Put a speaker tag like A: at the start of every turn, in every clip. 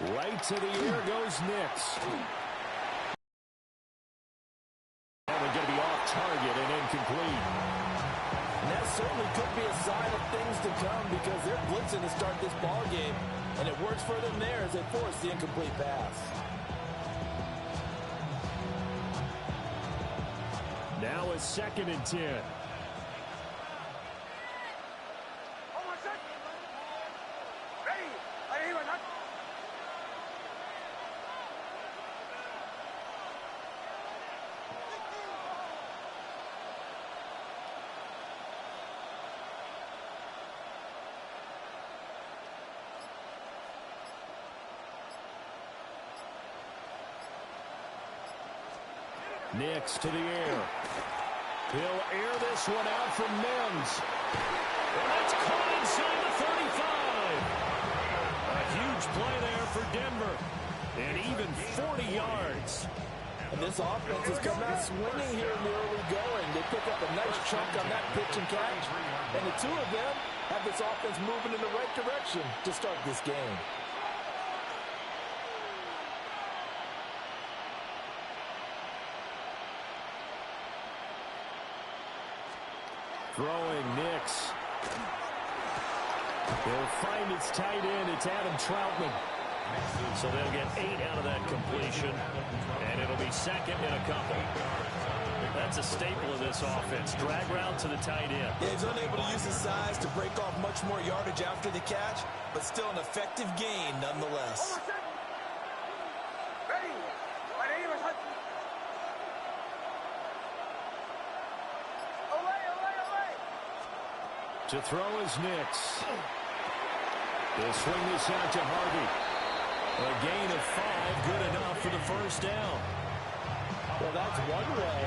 A: Right to the air goes Nix. And we're going to be off target and incomplete.
B: And that certainly could be a sign of things to come because they're blitzing to start this ball game, and it works for them there as they force the incomplete pass.
A: Now it's 2nd and 10. Nix to the air. He'll air this one out from Mims. And that's caught inside the 35. A huge play there for Denver. And even 40 yards.
B: And this offense has come out swinging here in the early going. They pick up a nice chunk on that pitch and catch. And the two of them have this offense moving in the right direction to start this game.
A: Throwing Nix. They'll find its tight end. It's Adam Troutman. So they'll get 8 out of that completion. And it'll be 2nd and a couple. That's a staple of this offense. Drag route to the tight end.
B: Yeah, he's unable to use his size to break off much more yardage after the catch, but still an effective gain nonetheless.
A: To throw is Nix. They'll swing this out to Harvey. A gain of 5, good enough for the first down.
B: Well, that's one way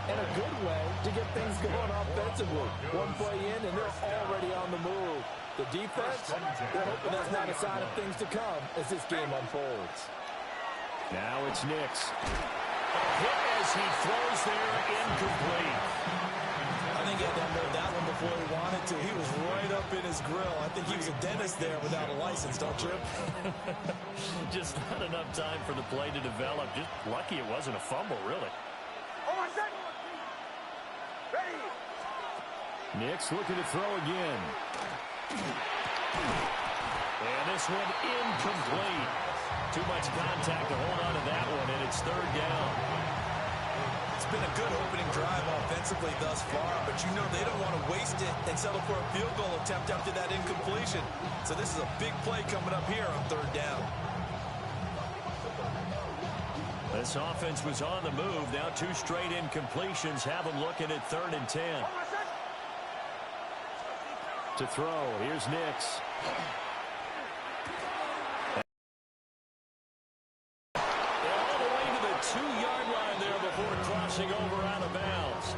B: and a good way to get things going offensively. One play in, and they're already on the move. The defense, they're hoping that's not a sign of things to come as this game unfolds.
A: Now it's Nix. A hit as he throws there, incomplete.
B: I think he had to unload that one before he wanted to. He was right up in his grill. I think he was a dentist there without a license, don't you?
A: Just not enough time for the play to develop. Just lucky it wasn't a fumble, really. Nix looking to throw again. And this one incomplete. Too much contact to hold on to that one, and it's 3rd down.
B: It's been a good opening drive offensively thus far, but you know they don't want to waste it and settle for a field goal attempt after that incompletion. So this is a big play coming up here on 3rd down.
A: This offense was on the move. Now 2 straight incompletions have them looking at 3rd and 10. To throw, here's Nix. All the way to the 2-yard line there before crossing over out of bounds.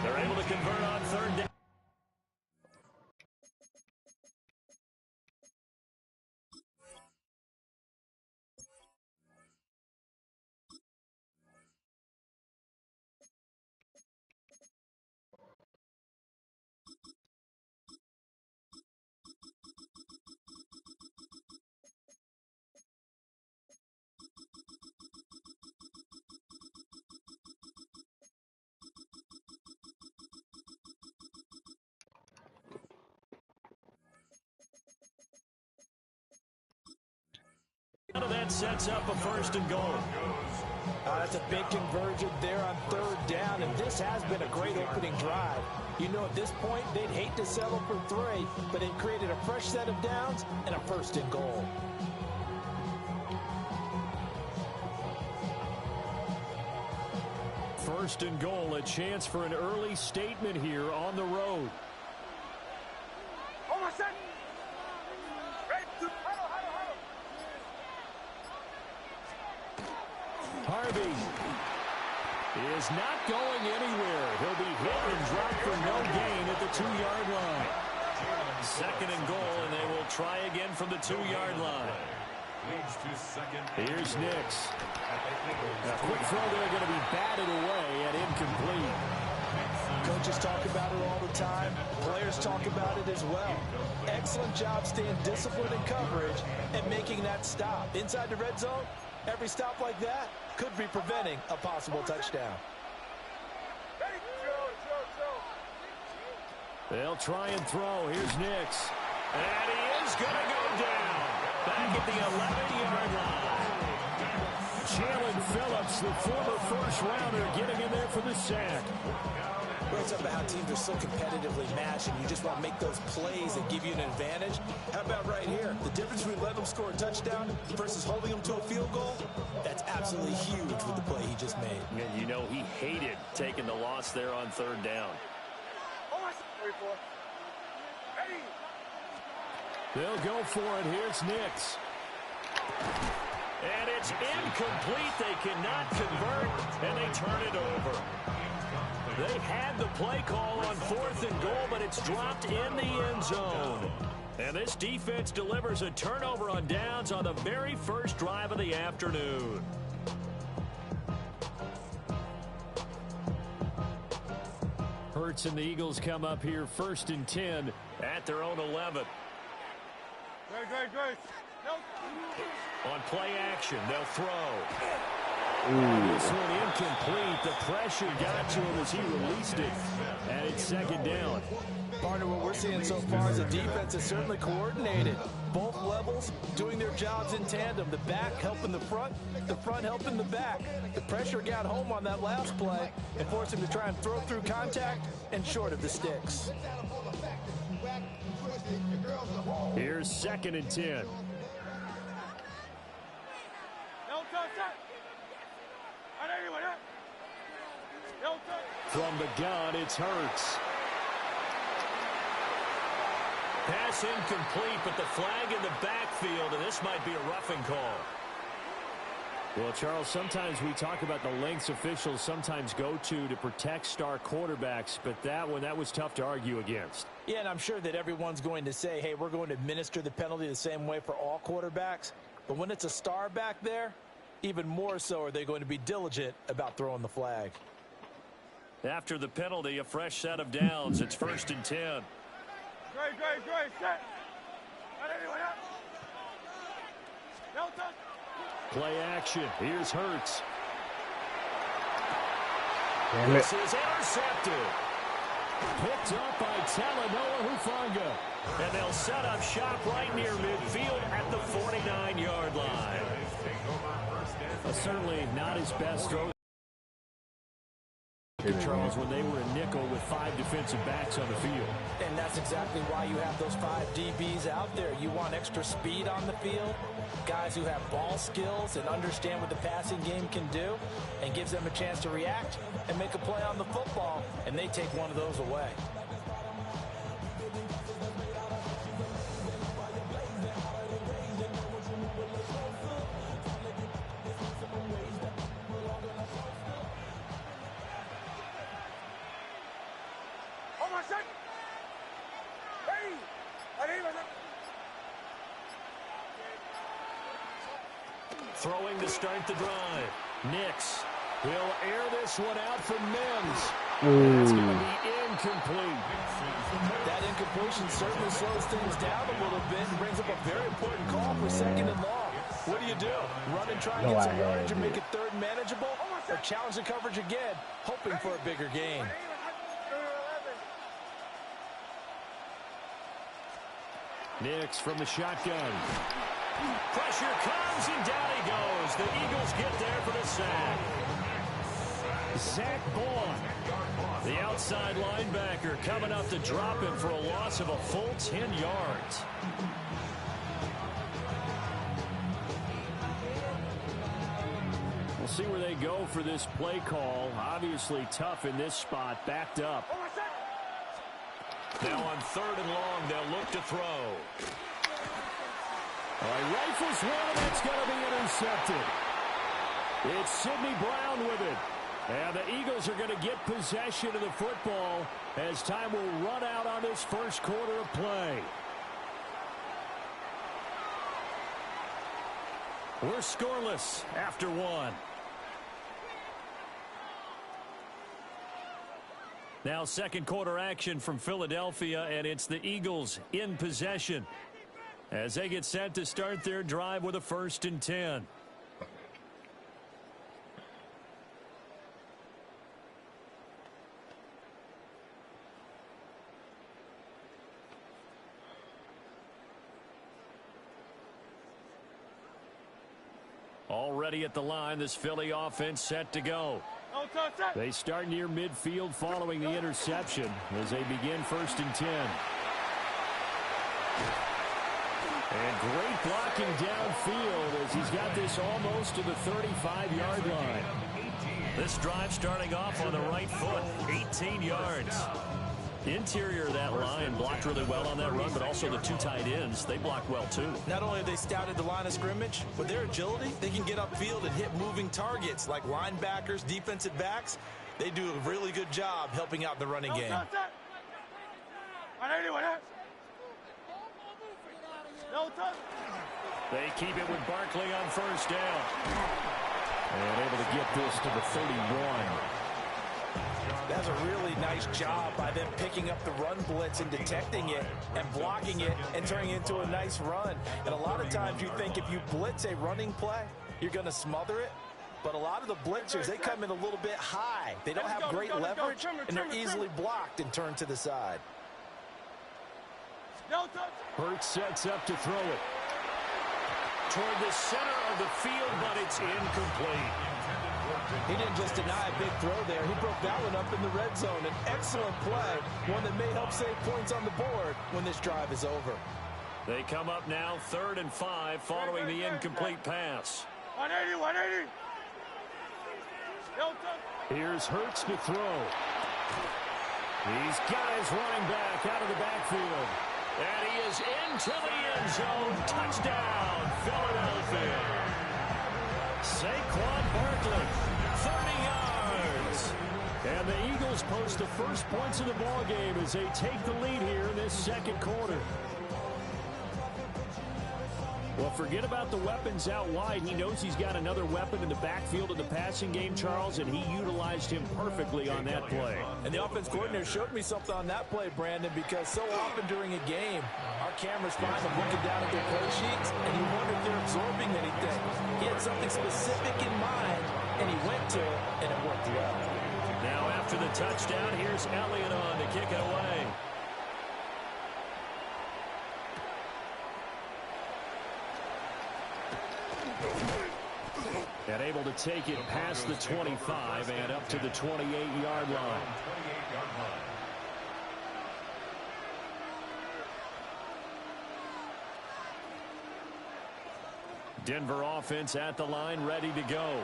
A: They're able to convert on 3rd down. That sets up a 1st and goal.
B: That's a big conversion there on 3rd down, and this has been a great opening drive. You know, at this point, they'd hate to settle for 3, but it created a fresh set of downs and a 1st and goal.
A: First and goal, a chance for an early statement here on the road. Harvey is not going anywhere. He'll be hit and dropped for no gain at the 2-yard line. 2nd and goal, and they will try again from the 2-yard line. Here's Nix. A quick throw there going to be batted away and incomplete.
B: Coach Coaches talk about it all the time. Players talk about it as well. Excellent job staying disciplined in coverage and making that stop. Inside the red zone, every stop like that could be preventing a possible touchdown.
A: They'll try and throw. Here's Nix. And he is going to go down. Back at the 11-yard line. Jalen Phillips, the former first-rounder, getting in there for the sack.
B: It's up about how teams are so competitively matched, and you just want to make those plays that give you an advantage. How about right here? The difference between letting them score a touchdown versus holding them to a field goal, that's absolutely huge with the play he just made.
A: And you know he hated taking the loss there on third down. They'll go for it. Here's Nix. And it's incomplete. They cannot convert, and they turn it over. They had the play call on 4th and goal, but it's dropped in the end zone. And this defense delivers a turnover on downs on the very first drive of the afternoon. Hurts and the Eagles come up here 1st and 10 at their own 11. On play action, they'll throw. This one incomplete. The pressure got to him as he released it. And it's 2nd down.
B: Partner, what we're seeing so far is the defense is certainly coordinated. Both levels doing their jobs in tandem. The back helping the front helping the back. The pressure got home on that last play and forced him to try and throw through contact and short of the sticks.
A: Here's 2nd and 10. From the gun, it's Hurts. Pass incomplete, but the flag in the backfield, and this might be a roughing call. Well, Charles, sometimes we talk about the lengths officials sometimes go to protect star quarterbacks, but that was tough to argue against.
B: Yeah, and I'm sure that everyone's going to say, hey, we're going to administer the penalty the same way for all quarterbacks. But when it's a star back there, even more so are they going to be diligent about throwing the flag.
A: After the penalty, a fresh set of downs. It's 1st and 10.
C: Great, set.
A: Play action. Here's Hurts.
D: Damn it.
A: This is intercepted. Picked up by Talanoa Hufanga. And they'll set up shop right near midfield at the 49-yard line. Certainly not his best throw, Charles, when they were in nickel with 5 defensive backs on the field.
B: And that's exactly why you have those 5 DBs out there. You want extra speed on the field, guys who have ball skills and understand what the passing game can do, and gives them a chance to react and make a play on the football, and they take one of those away.
A: Throwing to start the drive. Nix. He'll air this one out for Mims. That's going to be incomplete.
B: That incompletion certainly slows things down a little bit and brings up a very important call for 2nd and long. What do? Run and try and get some yardage and make it 3rd and manageable? Or challenge the coverage again, hoping for a bigger gain?
A: Nix from the shotgun. Pressure comes, and down he goes. The Eagles get there for the sack. Zach Bond, the outside linebacker, coming up to drop him for a loss of a full 10 yards. We'll see where they go for this play call. Obviously tough in this spot, backed up. Now on 3rd and long, they'll look to throw. All right, rifles one, and that's going to be intercepted. It's Sidney Brown with it. And the Eagles are going to get possession of the football as time will run out on this first quarter of play. We're scoreless after 1. Now second quarter action from Philadelphia, and it's the Eagles in possession as they get set to start their drive with a 1st and 10. Already at the line, this Philly offense set to go. They start near midfield following the interception as they begin 1st and 10. And great blocking downfield as he's got this almost to the 35-yard line. This drive starting off on the right foot, 18 yards. The interior of that line blocked really well on that run, but also the 2 tight ends, they blocked well too.
B: Not only have they scouted the line of scrimmage, but their agility, they can get upfield and hit moving targets like linebackers, defensive backs. They do a really good job helping out the running game.
A: They keep it with Barkley on 1st down. And able to get this to the 31.
B: That's a really nice job by them picking up the run blitz and detecting it and blocking it and turning it into a nice run. And a lot of times you think if you blitz a running play, you're going to smother it. But a lot of the blitzers, they come in a little bit high. They don't have great leverage, and they're easily blocked and turned to the side.
A: Hurts sets up to throw it toward the center of the field, but it's incomplete.
B: He didn't just deny a big throw there. He broke that one up in the red zone. An excellent play, one that may help save points on the board when this drive is over.
A: They come up now 3rd and 5 following the incomplete pass.
C: 180.
A: Here's Hurts to throw. He's got his running back out of the backfield. And he is into the end zone. Touchdown, Philadelphia. Saquon Barkley, 30 yards. And the Eagles post the first points of the ball game as they take the lead here in this second quarter. Well, forget about the weapons out wide. He knows he's got another weapon in the backfield of the passing game, Charles, and he utilized him perfectly on that play.
B: And the offense coordinator showed me something on that play, Brandon, because so often during a game, our cameras find them looking down at their play sheets, and you wonder if they're absorbing anything. He had something specific in mind, and he went to it, and it worked well.
A: Now after the touchdown, here's Elliott on to kick it away. And able to take it past the 25 and up to the 28-yard line. Denver offense at the line, ready to go.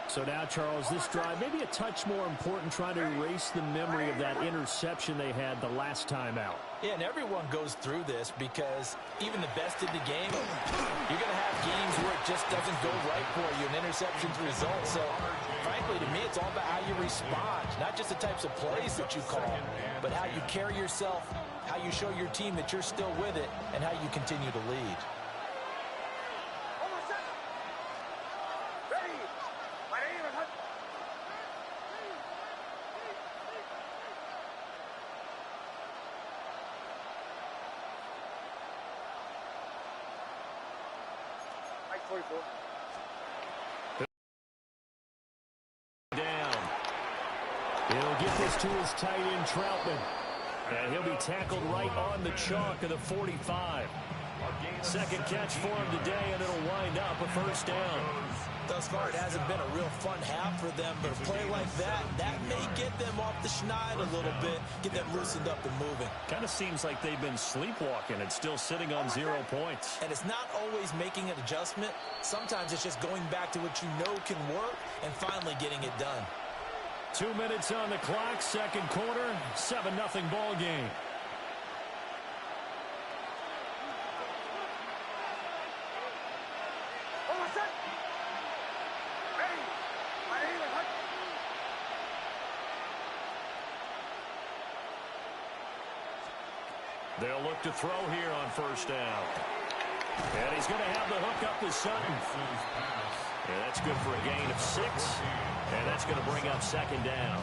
A: So now, Charles, this drive maybe a touch more important, trying to erase the memory of that interception they had the last time out.
B: Yeah, and everyone goes through this because even the best in the game, you're going to have games where it just doesn't go right for you, and interceptions result. So, frankly, to me, it's all about how you respond, not just the types of plays that you call, but how you carry yourself, how you show your team that you're still with it, and how you continue to lead.
A: Down. He'll get this to his tight end, Troutman. And he'll be tackled right on the chalk of the 45. Second catch for him today, and it'll wind up a first down.
B: Thus far, it hasn't been a real fun half for them, but a play like that may get them off the schneid a little bit, get them loosened up and moving.
A: Kind of seems like they've been sleepwalking and still sitting on 0 points.
B: And it's not always making an adjustment. Sometimes it's just going back to what you know can work and finally getting it done.
A: 2 minutes on the clock, second quarter, 7-0 ball game. They'll look to throw here on first down. And he's going to have the hook up to Sutton. And that's good for a gain of 6. And that's going to bring up second down.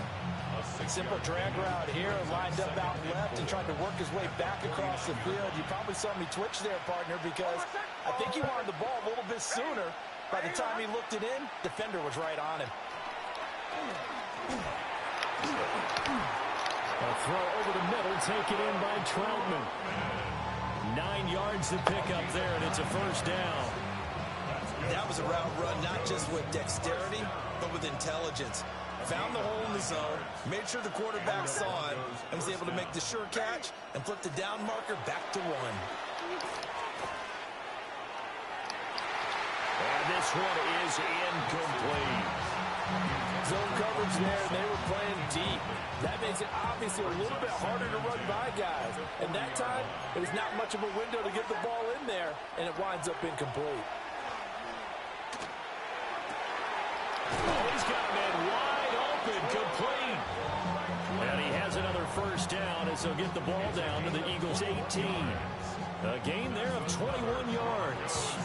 B: Simple drag route here, lined up out left and tried to work his way back across the field. You probably saw me twitch there, partner, because I think he wanted the ball a little bit sooner. By the time he looked it in, defender was right on him.
A: A throw over the middle, taken in by Troutman. 9 yards to pick up there, and it's a first down.
B: That was a route run, not just with dexterity, but with intelligence. Found the hole in the zone, made sure the quarterback saw it, and was able to make the sure catch and flip the down marker back to 1.
A: And this one is incomplete.
B: Zone coverage there, and they were playing deep. That makes it obviously a little bit harder to run by guys. And that time, it was not much of a window to get the ball in there, and it winds up incomplete.
A: Oh, he's got a man wide open, complete. And he has another first down as they'll get the ball down to the Eagles' 18. A gain there of 21 yards.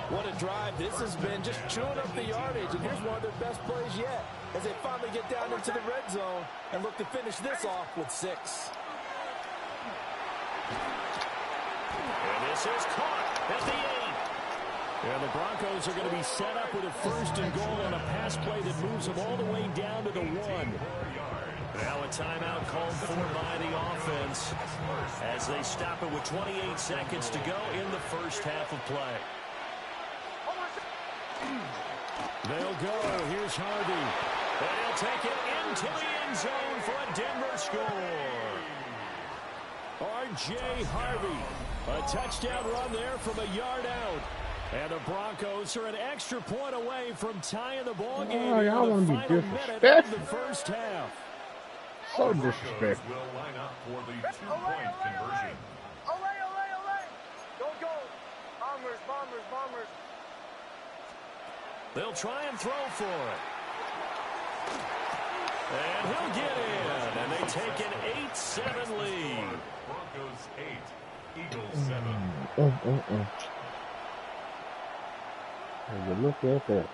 B: What a drive this has been, just chewing up the yardage. And here's one of their best plays yet as they finally get down into the red zone and look to finish this off with 6.
A: And this is caught at the 8. And the Broncos are going to be set up with a first and goal on a pass play that moves them all the way down to the 1. Now a timeout called for by the offense as they stop it with 28 seconds to go in the first half of play. They'll go. Here's Harvey. And he'll take it into the end zone for a Denver score. R.J. Harvey. A touchdown run there from a yard out. And the Broncos are an extra point away from tying the ball game in the final minute of the first half.
D: So disrespectful.
E: Will line up for the 2-point conversion.
C: Olay. Go. Bombers.
A: They'll try and throw for it. And he'll get in. And they take an 8-7 lead.
E: Broncos 8, Eagles 7.
D: Look at that.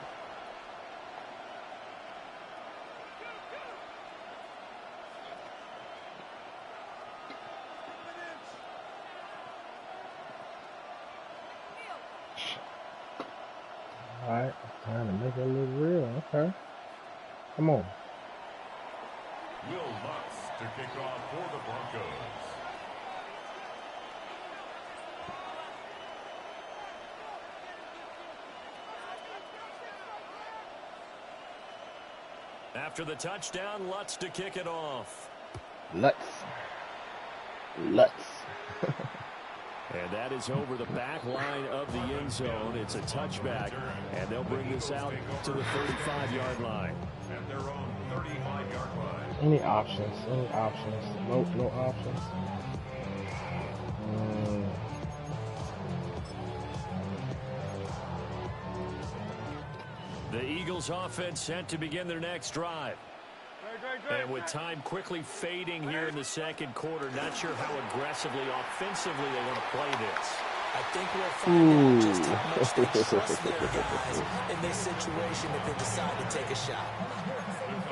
D: All right, time to make it look real. Okay. Come on.
E: Will Lutz to kick off for the Broncos.
A: After the touchdown, Lutz to kick it off.
D: Lutz.
A: And that is over the back line of the end zone. It's a touchback, and they'll bring this out to the 35-yard line.
E: At their own 35-yard line.
D: Any options? Nope, no options.
A: The Eagles offense set to begin their next drive. And with time quickly fading here in the second quarter, not sure how aggressively, offensively they want to play this.
B: I think we'll find out just how much they trust their guys in this situation if they decide to take a shot.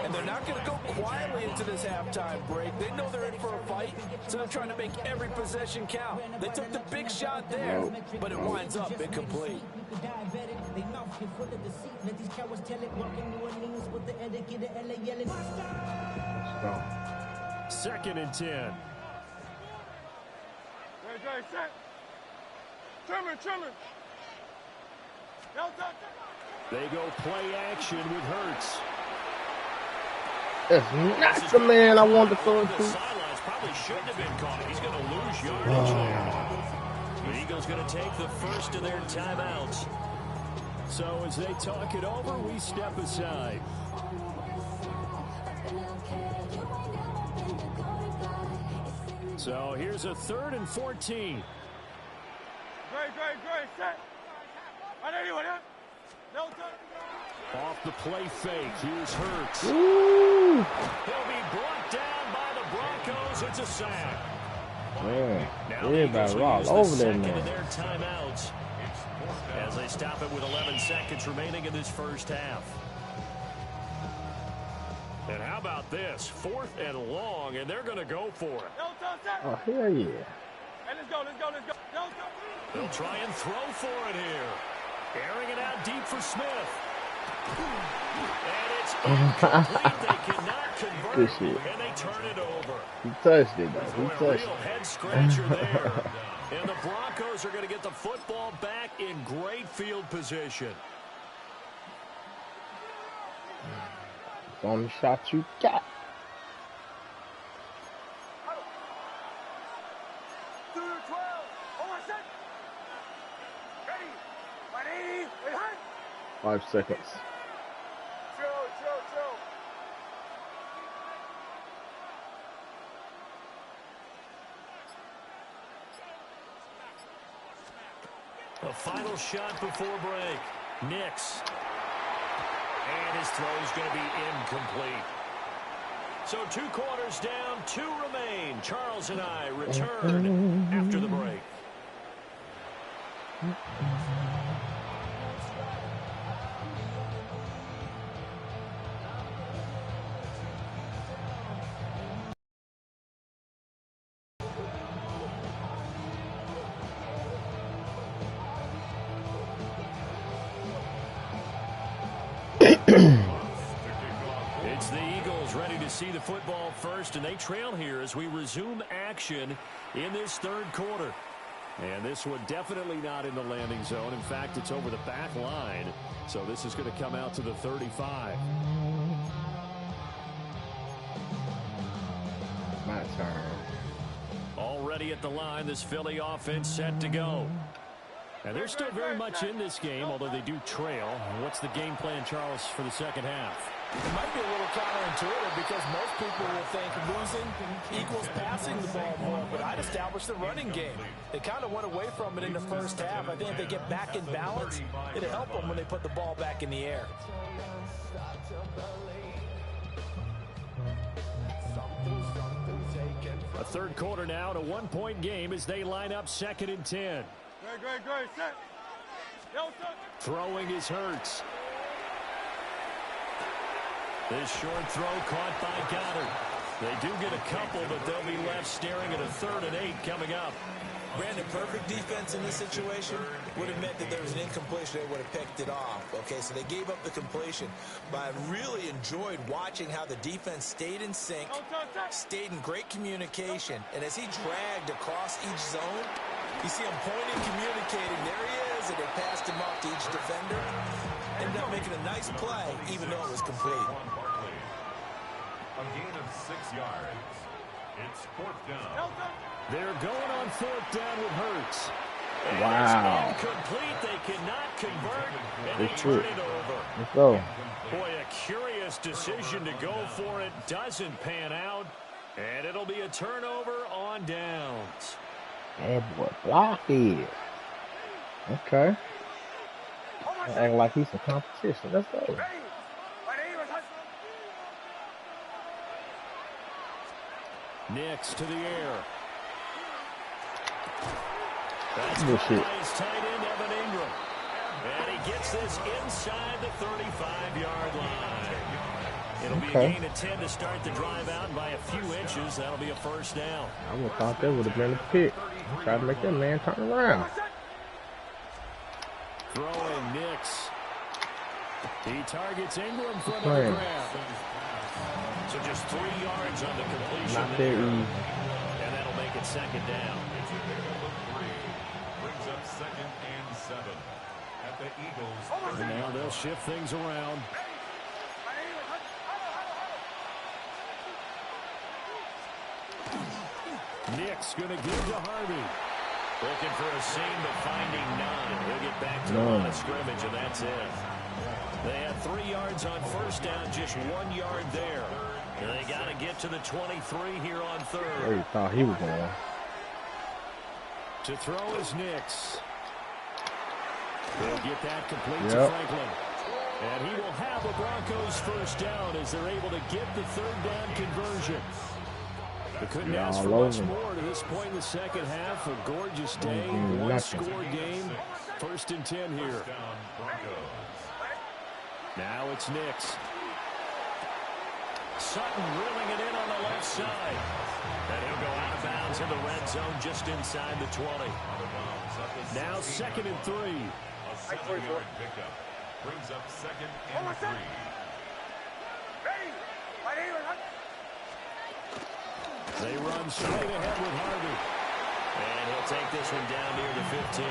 B: And they're not going to go quietly into this halftime break. They know they're in for a fight, so they're trying to make every possession count. They took the big shot there, but it winds up incomplete.
D: Let's go.
A: 2nd and 10.
C: Great, set. Trimmer.
A: They go play action with Hurts.
D: That's not the man I want to throw it
A: The
D: to.
A: sidelines probably shouldn't have been caught. He's going to lose yardage there. The Eagles going to take the first of their timeouts. So as they talk it over, we step aside. So here's a 3rd and 14.
C: Great, set.
A: Off the play fake, here's Hurts.
D: Ooh.
A: He'll be brought down by the Broncos. It's a sack.
D: Man,
A: Now
D: everybody roll over there, man.
A: their timeouts as they stop it with 11 seconds remaining in this first half. And how about this? 4th and long, and they're going to go for it.
D: Oh, hell yeah.
C: Hey, let's go.
A: They'll try and throw for it here. Airing it out deep for Smith. And it's incomplete. They cannot convert.
D: Good shit.
A: And they turn it over.
D: He touched it, though. He
A: A
D: touched
A: real
D: it.
A: head scratcher there. And the Broncos are going to get the football back in great field position.
D: It's on the shot you got.
C: Do the 12. Hold on, set. Ready. 180. Wait, hard.
D: 5 seconds.
C: Chill.
A: A final shot before break. Nix. And his throw is going to be incomplete. So 2 quarters down, 2 remain. Charles and I return after the break. It's the Eagles ready to see the football first, and they trail here as we resume action in this 3rd quarter. And this one definitely not in the landing zone. In fact, it's over the back line. So this is going to come out to the 35.
D: My turn.
A: Already at the line, this Philly offense set to go. And they're still very much in this game, although they do trail. What's the game plan, Charles, for the second half?
B: It might be a little counterintuitive because most people will think losing equals passing the ball more, but I'd establish the running game. They kind of went away from it in the first half. I think if they get back in balance, it'll help them when they put the ball back in the air.
A: A 3rd quarter now, and a 1-point game as they line up 2nd and 10.
C: Great. Set. Yo, set.
A: Throwing is Hurts. This short throw caught by Goddard. They do get a couple, but they'll be left staring at a 3rd and 8 coming up.
B: Brandon, perfect defense in this situation would have meant that there was an incompletion. They would have picked it off. Okay, so they gave up the completion. But I really enjoyed watching how the defense stayed in sync, stayed in great communication. And as he dragged across each zone, you see him pointing, communicating. There he is, and they passed him off to each defender. Ended up making a nice play, even though it was complete.
E: A gain of 6 yards. It's 4th down.
A: They're going on 4th down with Hurts. And
D: Wow.
A: it's incomplete. They cannot convert, and
D: Good
A: they turn
D: shit.
A: it over.
D: Let's go.
A: Boy, a curious decision to go for it. Doesn't pan out, and it'll be a turnover on downs.
D: That boy blocky. Okay. Acting like he's a competition. Let's go.
C: Ready. 180. Let's hustle.
A: Nix to the air. That's
D: Good
A: caught
D: shit.
A: by his tight end, Evan Ingram. And he gets this inside the 35-yard line. It'll be a
D: Okay.
A: gain of 10 to start the drive out, and by a few inches, that'll be a 1st down.
D: I would have thought that would have been a pick. Try to make that man turn around.
A: Throwing Nix. He targets Ingram for another
D: Playing.
A: grab. So just 3 yards on the completion
D: Not that
A: there.
D: easy.
A: And that'll make it 2nd down.
E: It's a gain of 3. Brings up 2nd and 7. At the Eagles.
A: And now they'll shift things around. Nix going to give to Harvey. Looking for a seam, but finding none. He'll get back to the line of scrimmage, and that's it. They had 3 yards on 1st down, just 1 yard there. And they got to get to the 23 here on 3rd.
D: Where you thought he was going.
A: To throw is Nix. They'll get that complete to
D: Yep.
A: Franklin. And he will have the Broncos 1st down as they're able to get the 3rd down conversion. They couldn't
D: Yeah,
A: ask for
D: all
A: much
D: over.
A: more to this point in the second half. A gorgeous day,
D: Nothing.
A: 1-score game. 1st and 10 here.
E: Down Broncos.
A: Now it's Nix. Sutton reeling it in on the left side. And he'll go out of bounds in the red zone just inside the 20. Now 2nd and 3.
E: A 7-yard pickup brings up 2nd and 3.
C: Ready. My name is
A: They run straight ahead with Harvey. And he'll take this one down near the 15.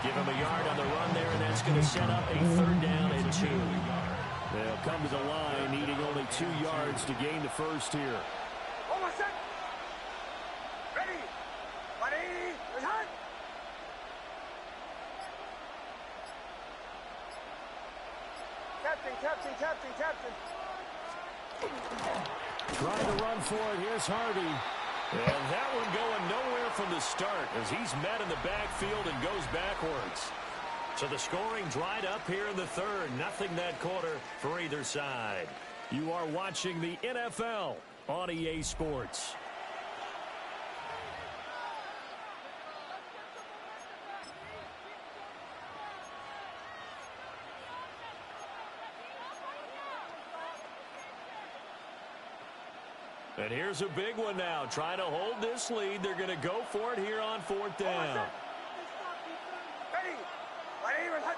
A: Give him a yard on the run there, and that's going to set up a 3rd down and 2. They'll come to the line, needing only 2 yards to gain the first here.
C: almost set. Ready. My name is Hunt. Captain.
A: Trying to run for it. Here's Harvey. And that one going nowhere from the start as he's met in the backfield and goes backwards. So the scoring dried up here in the 3rd. Nothing that quarter for either side. You are watching the NFL on EA Sports. And here's a big one now. Trying to hold this lead. They're going to go for it here on 4th down.
C: Ready. My name is Hunt.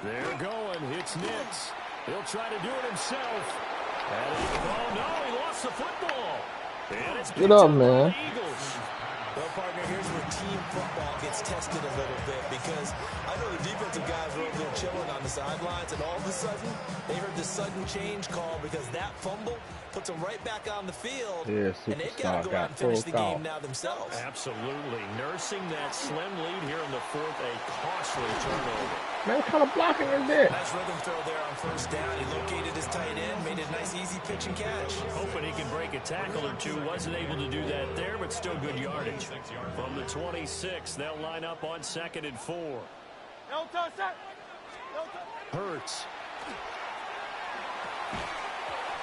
A: They're going. It's Nix. He'll try to do it himself. Oh, no, he lost the football. And it's
D: Get up, man.
A: Eagles.
B: Well, partner, here's where team football gets tested a little bit because I know the defensive guys were over there chilling on the sidelines, and all of a sudden, they heard the sudden change call because that fumble puts them right back on the field, and they've got to go out and finish the game now themselves.
A: Absolutely. Nursing that slim lead here in the 4th, a costly turnover.
D: Man, what kind of blocking is this?
B: Nice rhythm throw there on 1st down. He located his tight end, made it a nice, easy pitch and catch.
A: Hoping he can break a tackle or two. Wasn't able to do that there, but still good yardage. From the 26, they'll line up on 2nd and 4.
C: No touch, set. No touch.
A: Hurts.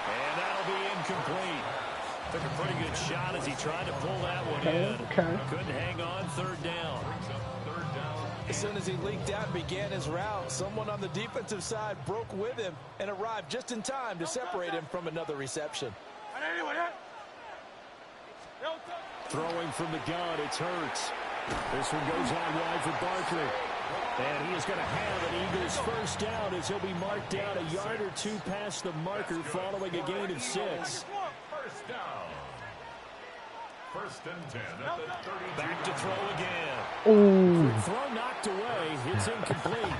A: And that'll be incomplete. Took a pretty good shot as he tried to pull that one in. Couldn't hang on 3rd down.
B: As soon as he leaked out and began his route, someone on the defensive side broke with him and arrived just in time to separate him from another reception.
A: Throwing from the gun, it's Hurts. This one goes out wide for Barkley. And he is going to have an Eagles 1st down as he'll be marked down a yard or 2 past the marker following a gain of 6.
E: 1st down. 1st and 10 at the 32.
A: Back to throw again.
D: Ooh.
A: Throw knocked away. It's incomplete.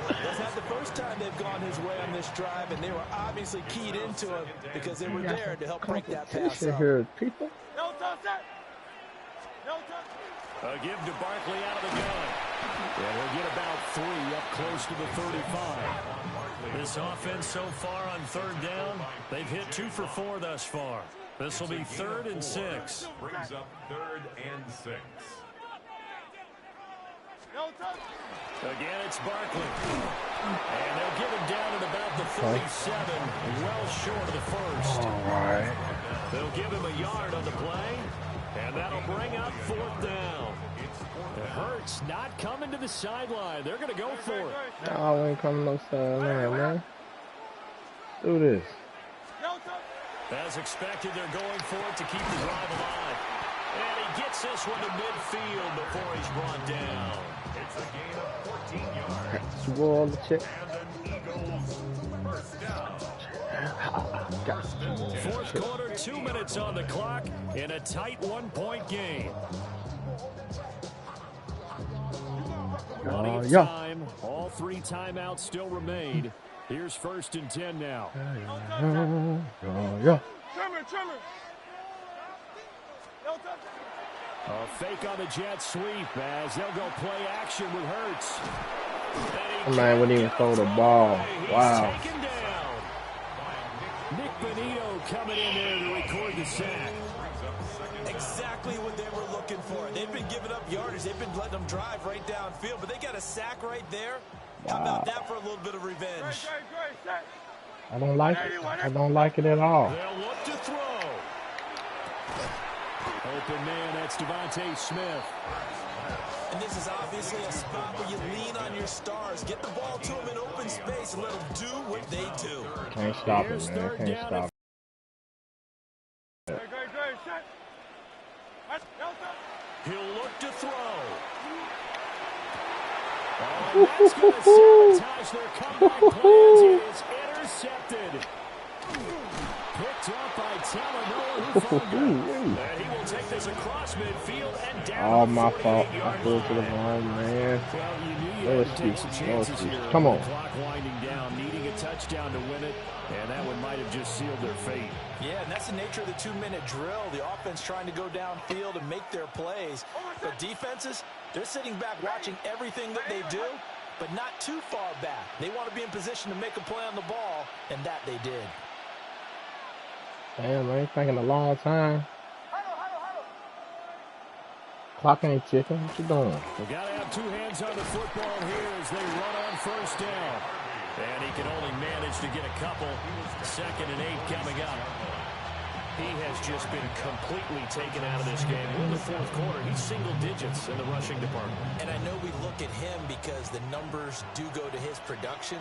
B: That's not the first time they've gone his way on this drive, and they were obviously keyed into him because they were there to help break that pass up.
D: Here, people.
C: No touch, set. No touch.
A: A give to Barkley out of the gun. And he'll get about 3 up close to the 35. This offense so far on 3rd down, they've hit 2 for 4 thus far. This will be 3rd and 6.
E: Brings up 3rd and 6.
C: No touch.
A: Again, it's Barkley. And they'll get him down at about the 47, well short of the 1st.
D: All right.
A: They'll give him a yard on the play, and that'll bring up 4th down. It hurts not coming to the sideline. They're going to go for it.
D: Oh, ain't coming no sideline, man. Do this.
C: No touch.
A: As expected, they're going for it to keep the drive alive. And he gets this one to midfield before he's brought down.
E: It's a gain of 14 yards.
D: Swirl the check.
E: And an Eagles 1st down.
A: 4th quarter, 2 minutes on the clock in a tight 1-point game. Plenty of time. All 3 timeouts still remain. Here's 1st and 10 now.
D: Yeah.
C: Trimmer. No touch.
A: A fake on the jet sweep as they'll go play action with Hurts.
D: Man wouldn't even throw the ball. Wow.
A: He's taken down. Nick Benito coming in there to record the sack.
B: Exactly what they were looking for. They've been giving up yardage. They've been letting them drive right downfield, but they got a sack right there. How about that for a little bit of revenge?
C: Great, set.
D: I don't like it. I don't like it at all.
A: They'll look to throw. Open man, that's Devontae Smith.
B: And this is obviously a spot where you lean on your stars. Get the ball to them in open space and let them do what they do.
D: Can't stop it, man. Can't stop it.
A: He'll look to throw. Oh, that's going to sabotage their comeback plans. It is intercepted. Picked up by Talanoa Hufanga. And he will take this across midfield and down.
D: All my fault. I threw it to the wrong man.
A: Well, you knew you had to take some chances here.
D: Come on.
A: The clock winding down, needing a touchdown to win it, and that one might have just sealed their fate.
B: Yeah, and that's the nature of the 2-minute drill. The offense trying to go downfield and make their plays. But defenses, they're sitting back watching everything that they do, but not too far back. They want to be in position to make a play on the ball, and that they did.
D: Damn, I ain't thinking a long time. Clock ain't ticking. What you doing?
A: We got to have two hands on the football here as they run on first down. And he can only manage to get a couple. 2nd and 8 coming up. He has just been completely taken out of this game. We're in the 4th quarter. He's single digits in the rushing department.
B: And I know we look at him because the numbers do go to his production.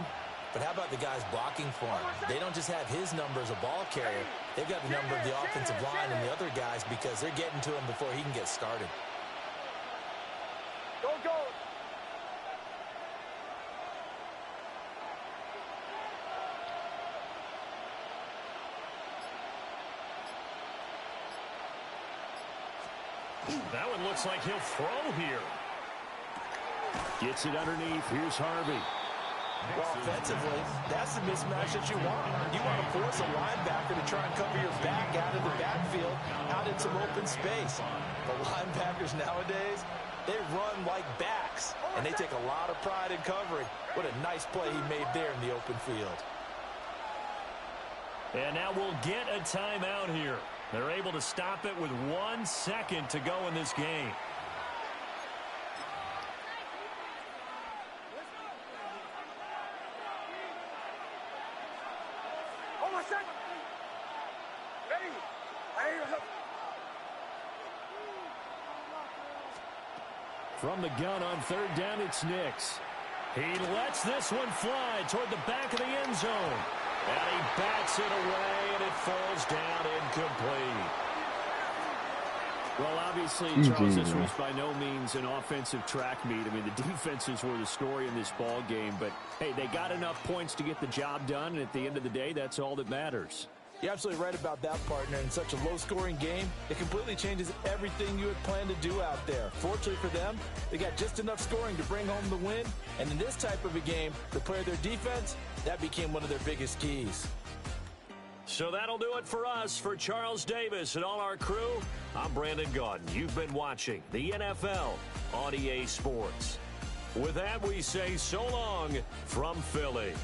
B: But how about the guys blocking for him? They don't just have his number as a ball carrier. They've got the number of the offensive line and the other guys because they're getting to him before he can get started.
C: Go, go.
A: That one looks like he'll throw here. Gets it underneath. Here's Harvey.
B: Well, offensively, that's the mismatch that you want. You want to force a linebacker to try and cover your back out of the backfield, out in some open space. The linebackers nowadays, they run like backs, and they take a lot of pride in covering. What a nice play he made there in the open field.
A: And now we'll get a timeout here. They're able to stop it with 1 second to go in this game. From the gun on 3rd down, it's Nix. He lets this one fly toward the back of the end zone. And he bats it away, and it falls down incomplete. Well, obviously, Charles, this was by no means an offensive track meet. I mean, the defenses were the story in this ball game. But, hey, they got enough points to get the job done, and at the end of the day, that's all that matters.
B: You're absolutely right about that, partner. In such a low-scoring game, it completely changes everything you had planned to do out there. Fortunately for them, they got just enough scoring to bring home the win. And in this type of a game, to play their defense, that became one of their biggest keys.
A: So that'll do it for us. For Charles Davis and all our crew, I'm Brandon Gaudin. You've been watching the NFL on EA Sports. With that, we say so long from Philly.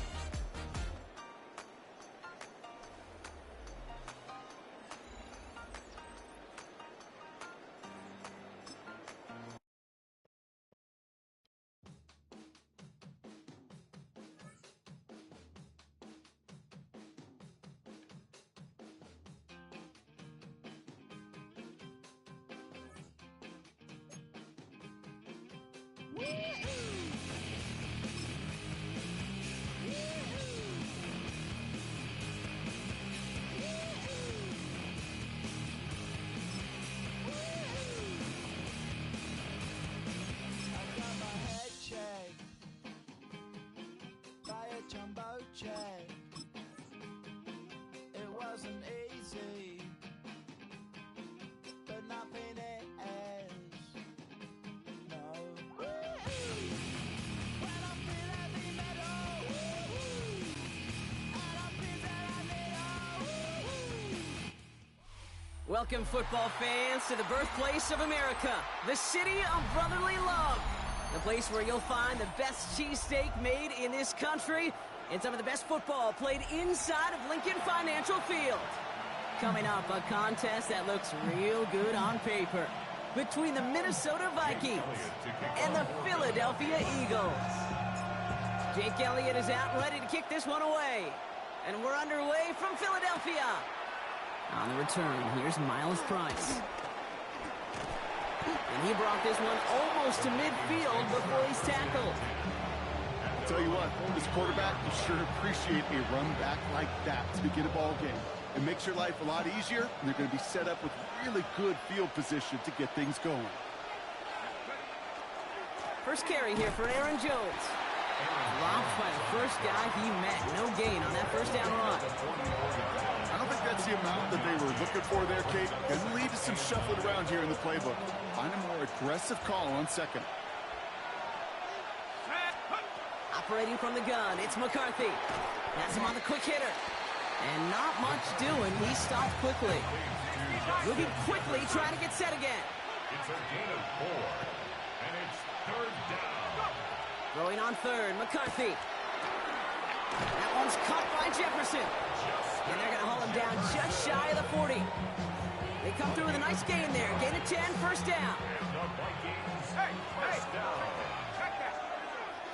F: It wasn't easy, but nothing is. No. When I feel heavy metal, and I feel that I need.
G: Welcome, football fans, to the birthplace of America, the city of brotherly love. The place where you'll find the best cheesesteak made in this country and some of the best football played inside of Lincoln Financial Field. Coming up, a contest that looks real good on paper between the Minnesota Vikings and the Philadelphia Eagles. Jake Elliott is out and ready to kick this one away. And we're underway from Philadelphia. On the return, here's Miles Price. And he brought this one almost to midfield before he's tackled.
H: I'll tell you what, this quarterback, you sure appreciate a run back like that to begin a ball game. It makes your life a lot easier, and they're going to be set up with really good field position to get things going.
G: First carry here for Aaron Jones. Dropped by the first guy he met. No gain on that first down run.
H: I don't think that's the amount that they were looking for there, Kate. Can lead to some shuffling around here in the playbook. Find a more aggressive call on second.
G: Operating from the gun, it's McCarthy. That's him on the quick hitter. And not much doing. He stopped quickly. Moving quickly, trying to get set again.
E: It's a gain of 4, and it's third down.
G: Throwing on third, McCarthy. That one's caught by Jefferson. And they're going to haul him down just shy of the 40. They come through with a nice gain there. Gain of 10, first down.
E: And the Vikings, first down.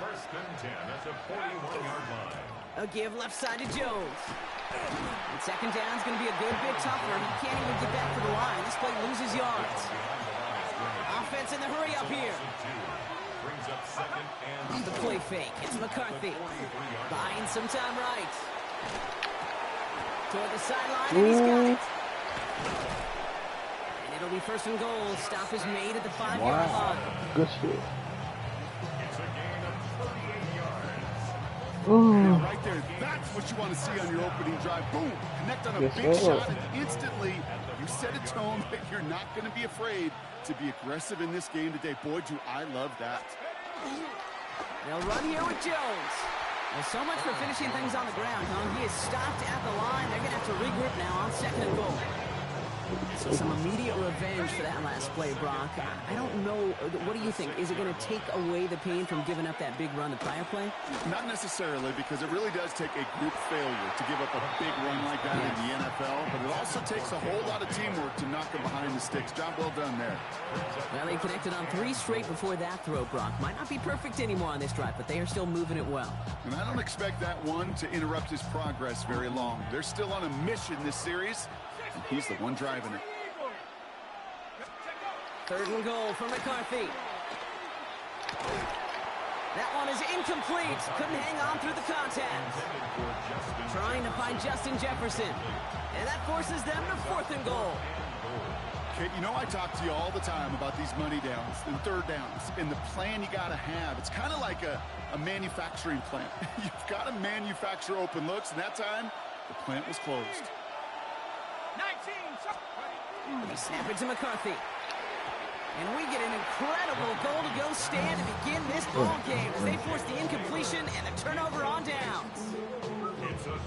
E: First and 10 at the 41-yard line.
G: A give left side to Jones. And second down's going to be a good bit tougher. He can't even get back to the line. This play loses yards. Offense in the hurry up here.
E: Brings up second and
G: Off the play fake. It's McCarthy. Buying some time right. Toward the sideline, and he's got it. And it'll be first and goal. Stop is made at the 5-yard line.
D: Good shit.
E: it's a gain of 38 yards.
H: Now, right there, that's what you want to see on your opening drive. Boom! Connect on a
D: Yes,
H: big
D: sir.
H: shot, and instantly you set a tone that you're not going to be afraid to be aggressive in this game today. Boy, do I love that.
G: They'll run here with Jones. Well, so much for finishing things on the ground, huh? He is stopped at the line. They're going to have to regroup now on second and goal. So some immediate revenge for that last play, Brock. I don't know. What do you think? Is it going to take away the pain from giving up that big run the prior play?
H: Not necessarily, because it really does take a group failure to give up a big run like that in the NFL, but it also takes a whole lot of teamwork to knock them behind the sticks. Job well done there.
G: Well, they connected on 3 straight before that throw, Brock. Might not be perfect anymore on this drive, but they are still moving it well.
H: And I don't expect that one to interrupt his progress very long. They're still on a mission this series, and he's the one driving it.
G: Third and goal for McCarthy. That one is incomplete. Couldn't hang on through the contact. Trying to find Justin Jefferson. And that forces them to fourth and goal.
H: Kate, you know I talk to you all the time about these money downs and third downs and the plan you got to have. It's kind of like a manufacturing plant. You've got to manufacture open looks, and that time, the plant was closed.
C: 19.
G: They snap it to McCarthy. And we get an incredible goal-to-go stand to begin this ball game as they force the incompletion and the turnover on downs.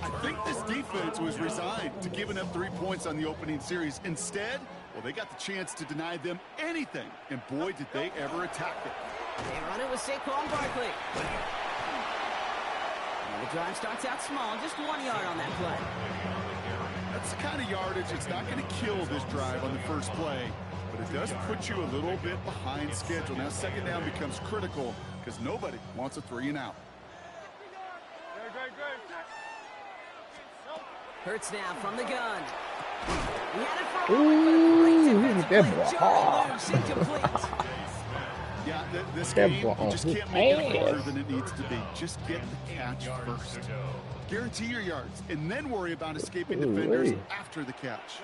H: I think this defense was resigned to giving up 3 points on the opening series. Instead, well, they got the chance to deny them anything, and boy, did they ever attack it.
G: They run it with Saquon Barkley. And the drive starts out small, just 1 yard on that play.
H: That's the kind of yardage that's not going to kill this drive on the first play, but it does put you a little bit behind schedule. Now, second down becomes critical because nobody wants a 3 and out.
G: Hurts now from the gun. He had it for a
D: Ooh,
G: moment, but a great defensive play. Jarring loose, incomplete.
H: Yeah, this
D: That
H: game,
D: ball
H: you just
D: hit
H: can't make it
D: ass.
H: harder than it needs to be. Just get the catch first. Guarantee your yards, and then worry about escaping
D: Ooh,
H: defenders
D: wait.
H: after the catch.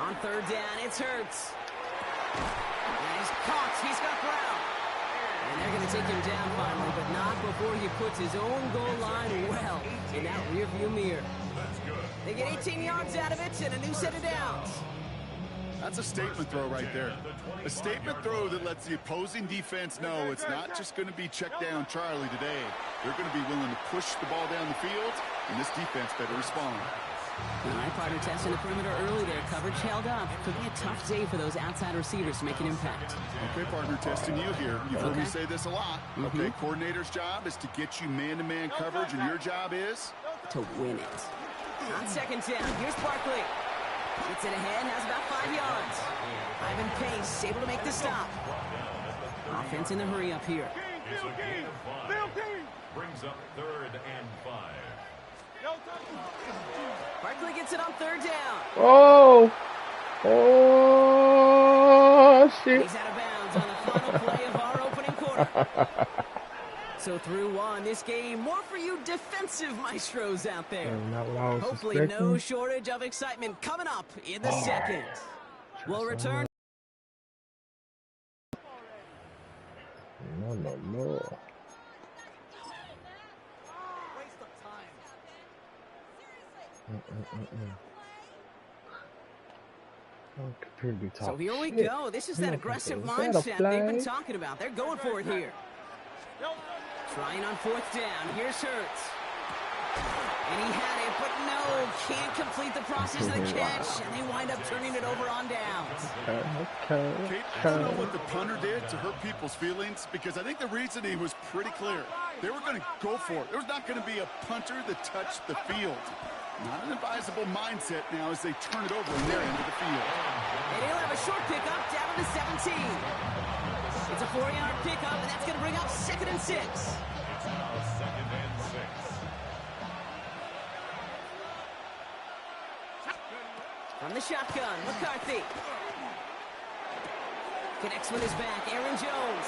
G: On third down, it's Hurts. And he's caught. He's got ground. And they're going to take him down finally, but not before he puts his own goal line well in that rearview mirror. They get 18 yards out of it and a new set of downs.
H: That's a statement throw right there. A statement throw that lets the opposing defense know it's not just going to be check down Charlie today. They're going to be willing to push the ball down the field, and this defense better respond.
G: All right, partner testing the perimeter early there. Coverage held up. Could be a tough day for those outside receivers to make an impact.
H: Okay, partner, testing you here. You've heard me
G: Okay.
H: say this a lot. Okay, coordinator's job is to get you man-to-man coverage, and your job is?
G: To win it. On second down, here's Barkley. Gets it ahead, has about 5 yards. Ivan Pace able to make the stop. Offense in the hurry up here.
E: It's a gain of 5. Brings up third and 5.
G: Barkley gets it on third down.
D: Oh! Oh, shit.
G: He's out of bounds on the final play of our opening quarter. So through one, this game, more for you defensive maestros out there.
D: Not what I was
G: Hopefully
D: expecting.
G: no shortage of excitement coming up in the second. We'll return.
D: No.
F: Waste of time.
G: So here we go. This is that aggressive mindset they've been talking about. They're going for it here. Trying on fourth down. Here's Hurts. And he had it, but no, can't complete the process of the catch, and they wind up turning it over on downs.
H: Kate, I don't know what the punter did to hurt people's feelings, because I think the reasoning was pretty clear. They were going to go for it. There's not going to be a punter that touched the field. Not an advisable mindset now as they turn it over in their end of the field.
G: And he'll have a short pickup down to the 17. It's a 4-yard pickup, and that's going to bring up 2nd and 6.
E: It's now 2nd and 6.
G: From the shotgun, McCarthy. Connects with his back, Aaron Jones.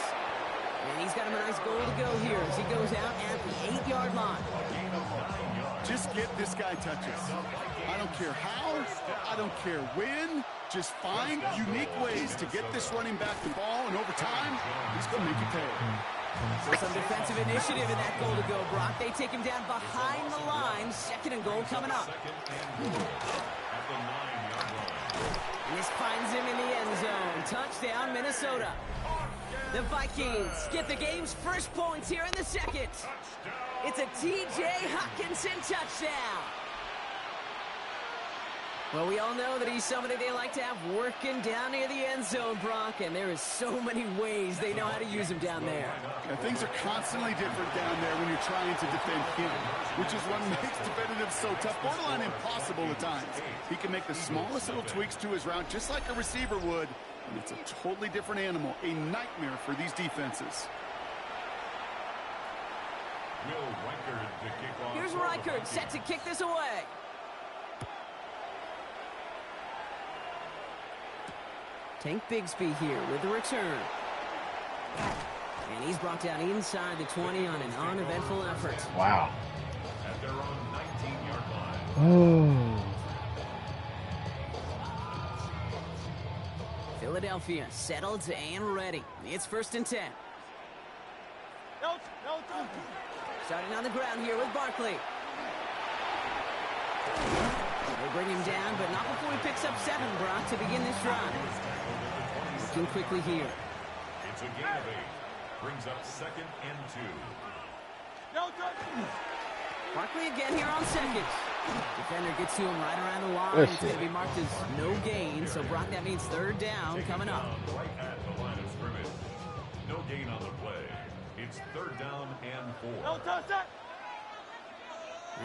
G: And he's got him a nice goal to go here as he goes out at the 8-yard line.
H: Just get this guy touches. I don't care how, I don't care when. Just find unique ways to get this running back the ball, and over time, he's going to make you pay.
G: So some defensive initiative in that goal to go, Brock. They take him down behind the line. 2nd and goal coming up. And this finds him in the end zone. Touchdown, Minnesota. The Vikings get the game's first points here in the second. It's a T.J. Hockenson touchdown. Well, we all know that he's somebody they like to have working down near the end zone, Brock, and there is so many ways they know how to use him down there.
H: Yeah, things are constantly different down there when you're trying to defend him, which is what makes defensive so tough, borderline impossible at times. He can make the smallest little tweaks to his route just like a receiver would, and it's a totally different animal, a nightmare for these defenses.
G: Here's Reichert set to kick this away. Tank Bigsby here with the return. And he's brought down inside the 20 on an uneventful effort.
D: Wow.
E: At their own 19-yard line.
D: Oh.
G: Philadelphia settled and ready. It's 1st and 10. Starting on the ground here with Barkley. They bring him down, but not before he picks up 7, Brock, to begin this drive. Looking quickly here.
E: It's a gain of 8. Brings up 2nd and 2.
G: Barkley again here on 2nd. Defender gets to him right around the line.
D: Let's
G: It's
D: see.
G: going to be marked as no gain. So, Brock, that means 3rd down coming up.
E: Right at the line of scrimmage. No gain on the play. It's 3rd down and 4.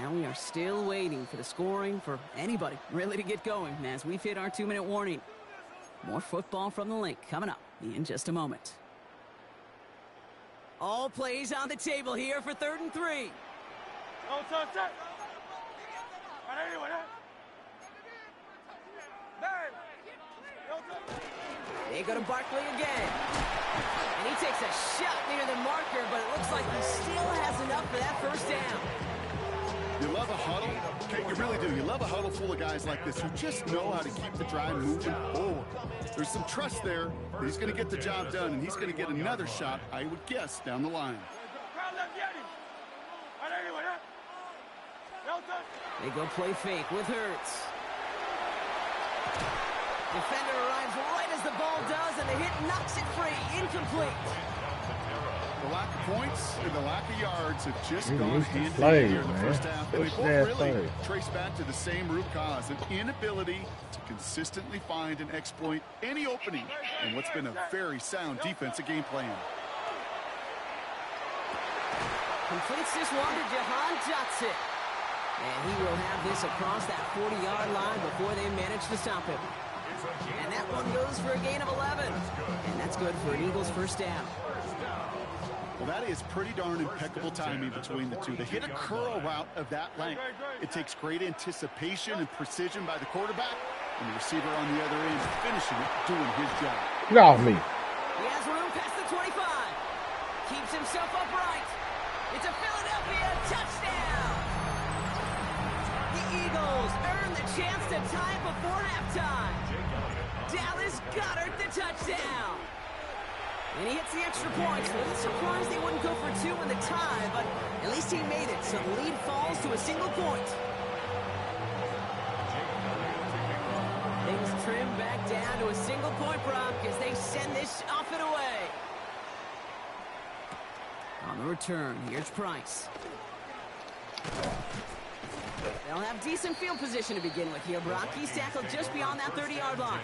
G: Now we are still waiting for the scoring for anybody really to get going as we've hit our 2-minute warning. More football from the link coming up in just a moment. All plays on the table here for 3rd and 3. They go to Barkley again. And he takes a shot near the marker, but it looks like he still has enough for that 1st down.
H: You love a huddle. Okay, you really do. You love a huddle full of guys like this who just know how to keep the drive moving forward. There's some trust there that he's going to get the job done, and he's going to get another shot, I would guess, down the line.
G: They go play fake with Hurts. Defender arrives right as the ball does, and the hit knocks it free. Incomplete.
H: The lack of points and the lack of yards have just
D: He
H: gone
D: used to
H: hand in
D: play,
H: hand here in the
D: man.
H: first half. And they
D: Push
H: both
D: that
H: really
D: play.
H: trace back to the same root cause, an inability to consistently find and exploit any opening in what's been a very sound defensive game plan.
G: Completes this one to Jahan Johnson. And he will have this across that 40-yard line before they manage to stop him. And that one goes for a gain of 11. And that's good for an Eagles 1st down.
H: Well, that is pretty darn impeccable timing between the two. To hit a curl route of that length, it takes great anticipation and precision by the quarterback, and the receiver on the other end finishing it, doing his job.
D: Get off me.
G: He has room past the 25. Keeps himself upright. It's a Philadelphia touchdown. The Eagles earn the chance to tie it before halftime. Dallas Goedert the touchdown. And he hits the extra points. A little surprised they wouldn't go for two in the tie, but at least he made it, so the lead falls to a single point. Things trim back down to a single point, Brock, as they send this off and away. On the return, here's Price. They'll have decent field position to begin with here, Brock. He's tackled just beyond that 30-yard line.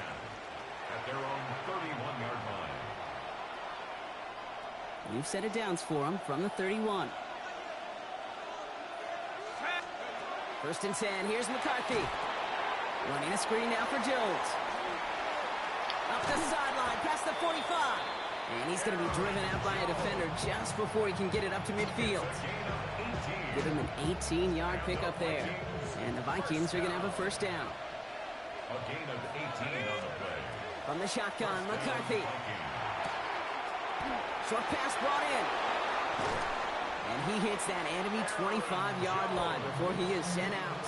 E: At their own 31-yard line.
G: You've set it downs for him from the 31. First and 10. Here's McCarthy. Running a screen now for Jones. Up the sideline, past the 45. And he's going to be driven out by a defender just before he can get it up to midfield. Give him an 18-yard pickup there. And the Vikings are going to have a first down.
E: A gain of 18 on the play.
G: From the shotgun, McCarthy. Short pass brought in. And he hits that enemy 25-yard line before he is sent out.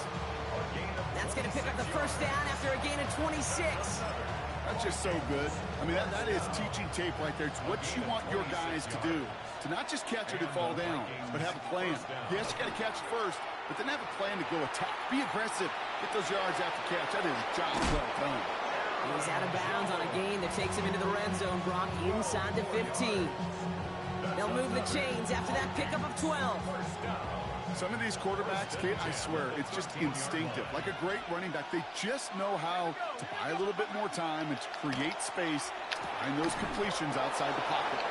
G: That's going to pick up the first down after a gain of 26.
H: That's just so good. I mean, that is teaching tape right there. It's what you want your guys to do. To not just catch it and fall down, but have a plan. Yes, you got to catch it first, but then have a plan to go attack. Be aggressive. Get those yards after catch. That is a job well done.
G: He's out of bounds on a gain that takes him into the red zone, Brock, inside the 15. They'll move the chains after that pickup of 12.
H: Some of these quarterbacks, Kate, I swear, it's just instinctive. Like a great running back, they just know how to buy a little bit more time and to create space to find those completions outside the pocket.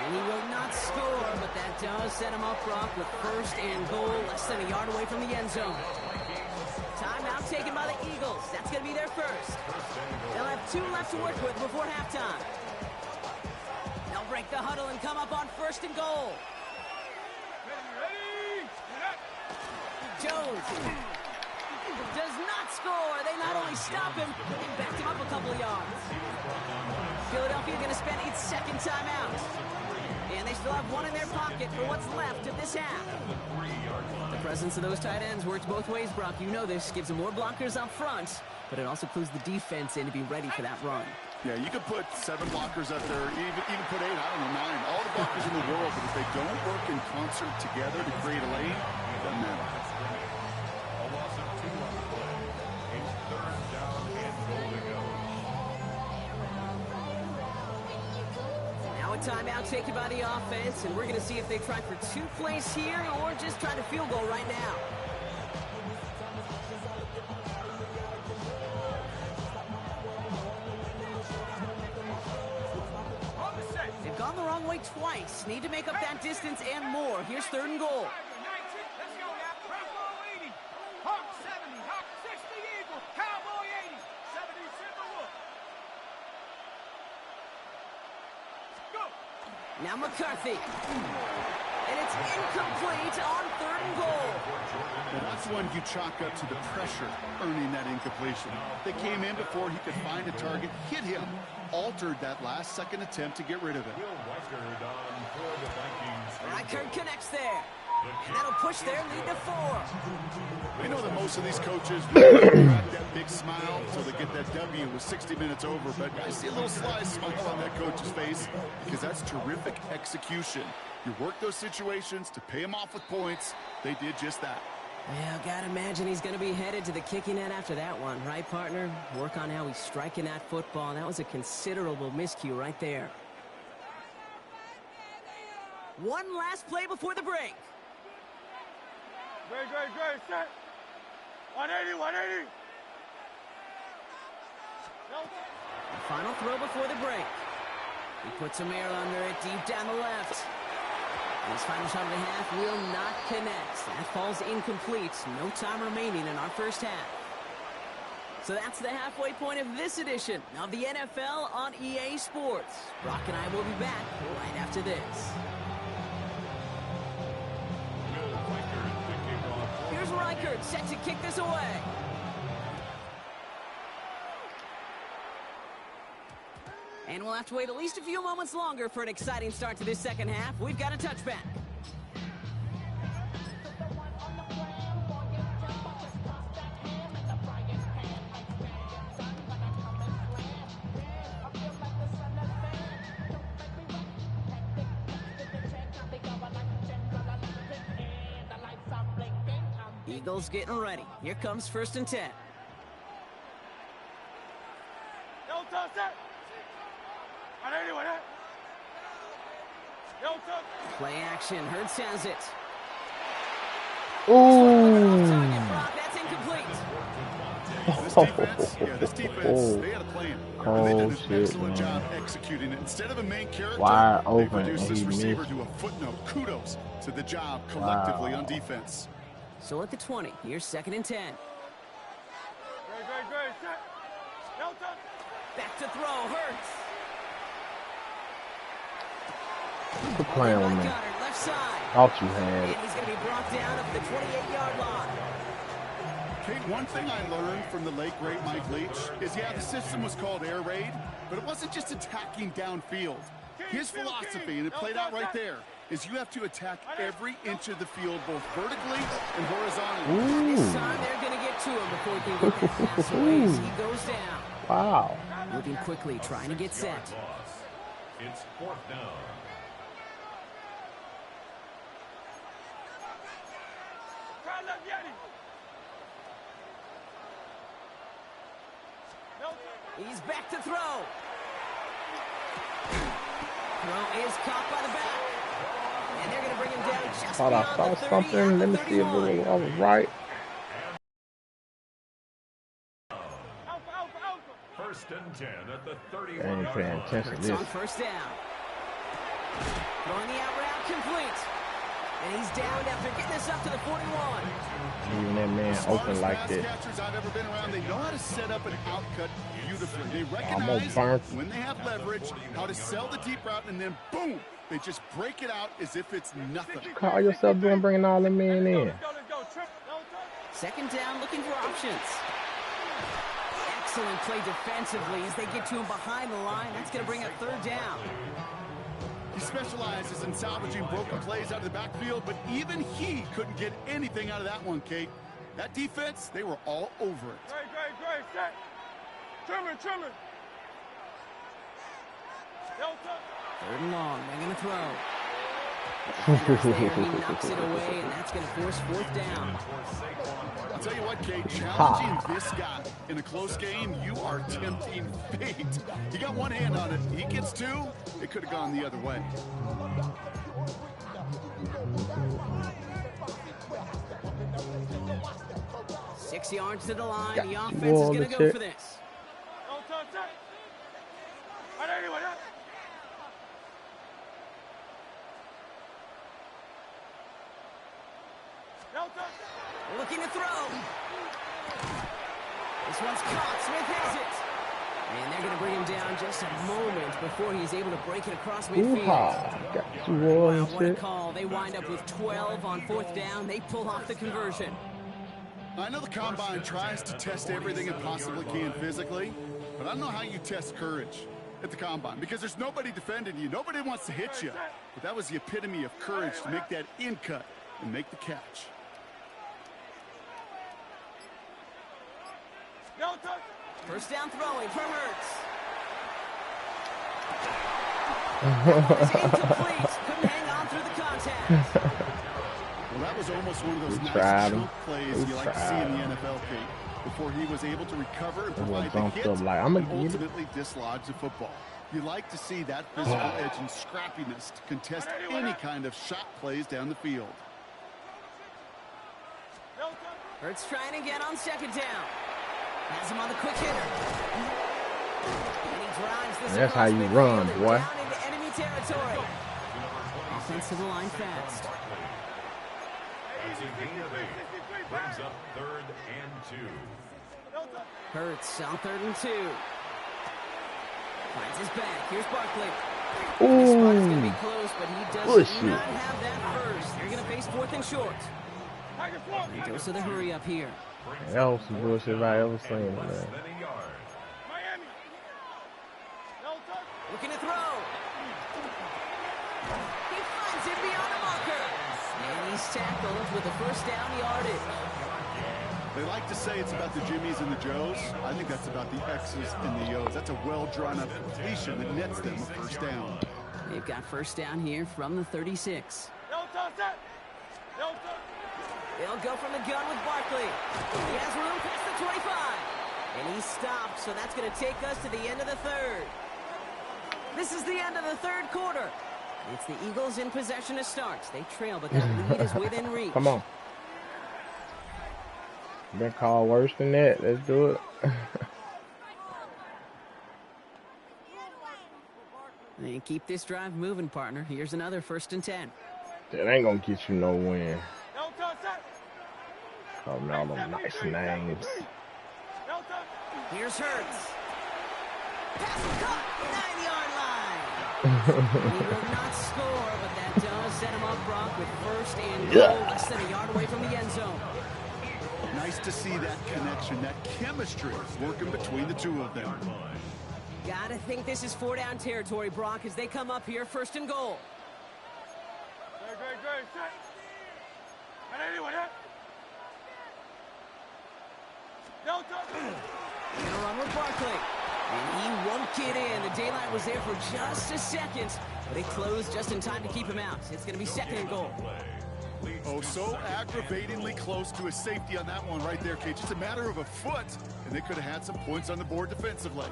G: And he will not score, but that does set him up, Brock, with first and goal, less than a yard away from the end zone. Timeout taken by the Eagles. That's going to be their first. They'll have 2 left to work with before halftime. They'll break the huddle and come up on first and goal. Jones does not score. They not only stop him, they backed him up a couple of yards. Philadelphia going to spend its second timeout. And they still have one in their pocket for what's left of this half. The presence of those tight ends works both ways, Brock. You know this. Gives them more blockers up front, but it also clues the defense in to be ready for that run.
H: Yeah, you could put 7 blockers up there, even put 8, I don't know, 9. All the blockers in the world, but if they don't work in concert together to create a lane, it doesn't matter.
E: A loss of 2 on the play. It's third down and goal to go.
G: Now a timeout taken by the offense, and we're going to see if they try for 2 plays here or just try to field goal right now. They've gone the wrong way twice. Need to make up that distance and more. Here's third and goal.
C: Let's go now. Cowboy 80. Hawk 70. Hawk 60 Eagle. Cowboy 80. 70 Timberwolf. Go.
G: Now McCarthy. And it's incomplete on third and goal.
H: Now that's one you chalk up to the pressure earning that incompletion. They came in before he could find a target, hit him, altered that last-second attempt to get rid of it.
E: Will Reichard on for the Vikings.
G: Reichard connects there. And that'll push their lead to 4.
H: I know that most of these coaches really have that big smile until they get that W with 60 minutes over, but I see a little sly smile on that coach's face because that's terrific execution. You work those situations to pay them off with points. They did just that.
G: Well, gotta imagine he's gonna be headed to the kicking net after that one, right, partner? Work on how he's striking that football. That was a considerable miscue right there. One last play before the break.
C: Great, set. 180, 180.
G: The final throw before the break. He puts some air under it deep down the left. His final shot of the half will not connect. That falls incomplete. No time remaining in our first half. So that's the halfway point of this edition of the NFL on EA Sports. Brock and I will be back right after this. record, set to kick this away. And we'll have to wait at least a few moments longer for an exciting start to this second half. We've got a touchback. Eagles getting ready. Here comes 1st and 10. Play action. Hurts has it.
D: Ooh.
G: That's incomplete.
H: This defense, they had a plan. And they did an excellent job executing it. Instead of a main character,
D: Wide
H: they
D: open,
H: produced this
D: and he
H: receiver
D: missed.
H: to a footnote. Kudos to the job collectively on defense.
G: So at the 20, here's 2nd and 10. Back to throw. Hurts.
D: Quit playing with me.
G: Goddard, left side.
D: Thought you had
G: And
D: it.
G: he's going to be brought down at the 28-yard line.
H: Kate, one thing I learned from the late great Mike Leach is, yeah, the system was called air raid, but it wasn't just attacking downfield. His philosophy, and it played out right there, is you have to attack every inch of the field, both vertically and horizontally.
G: This time they're going to get to him before he can get that pass away as he goes down.
D: Wow.
G: Moving quickly, trying to get set.
E: It's 4th down.
G: He's back to throw. Throw is caught by the back. And they're going to bring him down just
D: Thought I
G: beyond
D: saw
G: the 30
D: something. Let me see if I was right.
E: 1st and 10 at the
D: I
E: 31
D: ain't
E: yard
D: paying
E: line.
D: attention to
G: Hurts
D: this.
G: on 1st down. Throwing the out route complete. And he's down after getting this up to the 41.
D: Even that man open like
H: Pass
D: that.
H: catchers I've ever been around, they know how to set up an outcut beautifully. They
D: Almost
H: recognize
D: burnt.
H: when they have leverage, how to sell the deep route, and then boom, they just break it out as if it's nothing.
D: Call yourself doing bringing all the men in.
G: 2nd down, looking for options. Excellent play defensively as they get to him behind the line. That's going to bring a 3rd down.
H: He specializes in salvaging broken plays out of the backfield, but even he couldn't get anything out of that one, Kate. That defense, they were all over it.
C: Great, set. Trimmer.
G: 3rd and long, they're going to throw. Defenders there, he knocks it away, and that's going to force 4th down.
H: I'll tell you what, Kate, challenging this guy in a close game, you are tempting fate. He got one hand on it. He gets 2, it could have gone the other way.
G: Six yards to the line.
D: Got
G: The
D: you
G: offense is
D: on
G: going
D: the
G: to go
D: tip.
G: for this. Looking to throw. This one's caught. Smith has it. And they're going to bring him down just a moment before he's able to break it across midfield.
D: Ooh-ha. Got you
G: Wow,
D: on
G: what a
D: shit.
G: call. They wind up with 12 on 4th down. They pull off the conversion.
H: I know the Combine tries to test everything it possibly can physically, but I don't know how you test courage at the Combine because there's nobody defending you. Nobody wants to hit you. But that was the epitome of courage to make that in cut and make the catch.
G: First down throwing from Hurts. Was incomplete. Couldn't hang on through the contact.
H: Well, that was almost one of those nice
D: tried him.
H: chunk plays you like to see in the NFL, Kate, before he was able to recover and provide the
D: bumped
H: hit
D: up like, "I'ma
H: and
D: get it."
H: ultimately dislodge the football. You like to see that physical edge and scrappiness to contest any kind of shot plays down the field.
G: Hurts trying again on 2nd down. Has him on the quick hitter. And he drives this
D: That's how
G: across
D: you
G: midfield
D: run,
G: and
D: boy.
G: down into enemy territory. Offense to the line fast.
E: That's a gain of 8. Brings up 3rd and 2.
G: Hurts on 3rd and 2. Finds his back. Here's Barkley. This spot is going to be
D: Ooh.
G: close, but he does
D: Bullshit.
G: not have that first. They're going to face 4th and short. He goes to the hurry up here.
D: That was some bullshit if I ever seen it, man.
C: Miami.
G: Looking to throw. He finds it beyond the marker. And he's tackled with a first down yardage.
H: They like to say it's about the Jimmies and the Joes. I think that's about the X's and the O's. That's a well-drawn-up completion that nets them a first down.
G: They've got first down here from the 36. They'll go from the gun with Barkley. He has room past the 25. And he's stopped, so that's going to take us to the end of the third. This is the end of the third quarter. It's the Eagles in possession to start. They trail, but that lead is within reach.
D: Come on. Been called worse than that. Let's do it.
G: And keep this drive moving, partner. Here's another 1st and 10.
D: That ain't gonna get you no win. Calling all them nice names.
G: Here's Hurts. Pass caught, 9-yard line. He will not score, but that does set him up, Brock, with 1st and goal, less than a yard away from the end zone.
H: Nice to see that connection, that chemistry working between the two of them.
G: Gotta think this is 4-down territory, Brock, as they come up here, 1st and goal.
C: Great. Set. And anyway,
G: Gonna run with Barkley. And he won't get in. The daylight was there for just a second, but it closed just in time to keep him out. It's gonna be 2nd and goal.
H: Oh, so aggravatingly close to a safety on that one right there, Kate. Just a matter of a foot, and they could have had some points on the board defensively.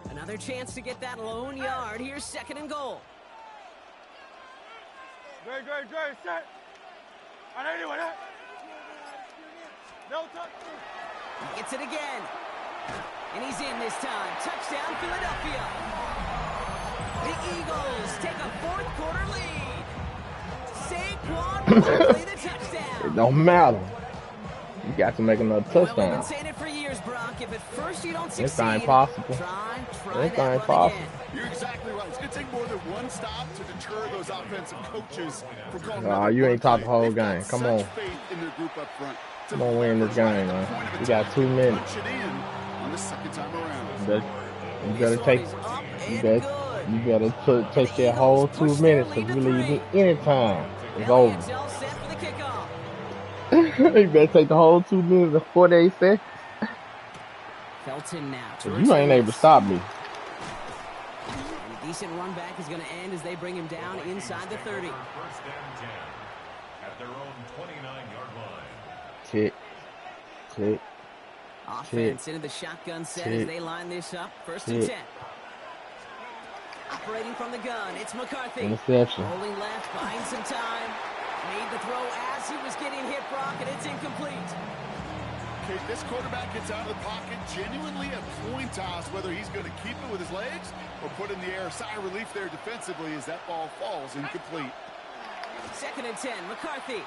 G: Another chance to get that lone yard. Here's 2nd and goal.
C: Great. Set. And anyway,
G: He gets it again. And he's in this time. Touchdown, Philadelphia. The Eagles take a 4th quarter lead. Saquon Barkley, the touchdown.
D: It don't matter. You got to make another
G: Well, we've
D: touchdown.
G: been saying it for years, Brock. If at first you don't succeed,
D: It's not impossible.
G: try
D: It's
G: that
D: not
G: run
D: impossible.
G: again.
H: You're exactly right. It's going to take more than one stop to deter those offensive coaches from calling.
D: Nah, you ain't talked the whole
H: They've got
D: game. Come
H: such
D: on.
H: faith in their group up front.
D: Come on, win this game, man. We got 2 minutes.
H: Punch it in on the second time around.
D: You better take. You better take that whole 2 minutes because we leave anytime. It's over.
G: Elliott all set for the kickoff.
D: You better take the whole 2 minutes and 48 seconds.
G: Felton now.
D: You ain't able to stop me.
G: And a decent run back is going to end as they bring him down inside the 30.
E: 1st and 10 at their own 29-yard line.
D: Tick.
G: Offense into the shotgun set as they line this up. 1st and 10. Operating from the gun, it's McCarthy.
D: Interception.
G: Rolling left, buying some time. Made the throw as he was getting hit, Brock, and it's incomplete.
H: Okay, this quarterback gets out of the pocket, genuinely a coin toss whether he's going to keep it with his legs or put in the air. Sigh of relief there defensively as that ball falls incomplete.
G: 2nd and 10, McCarthy.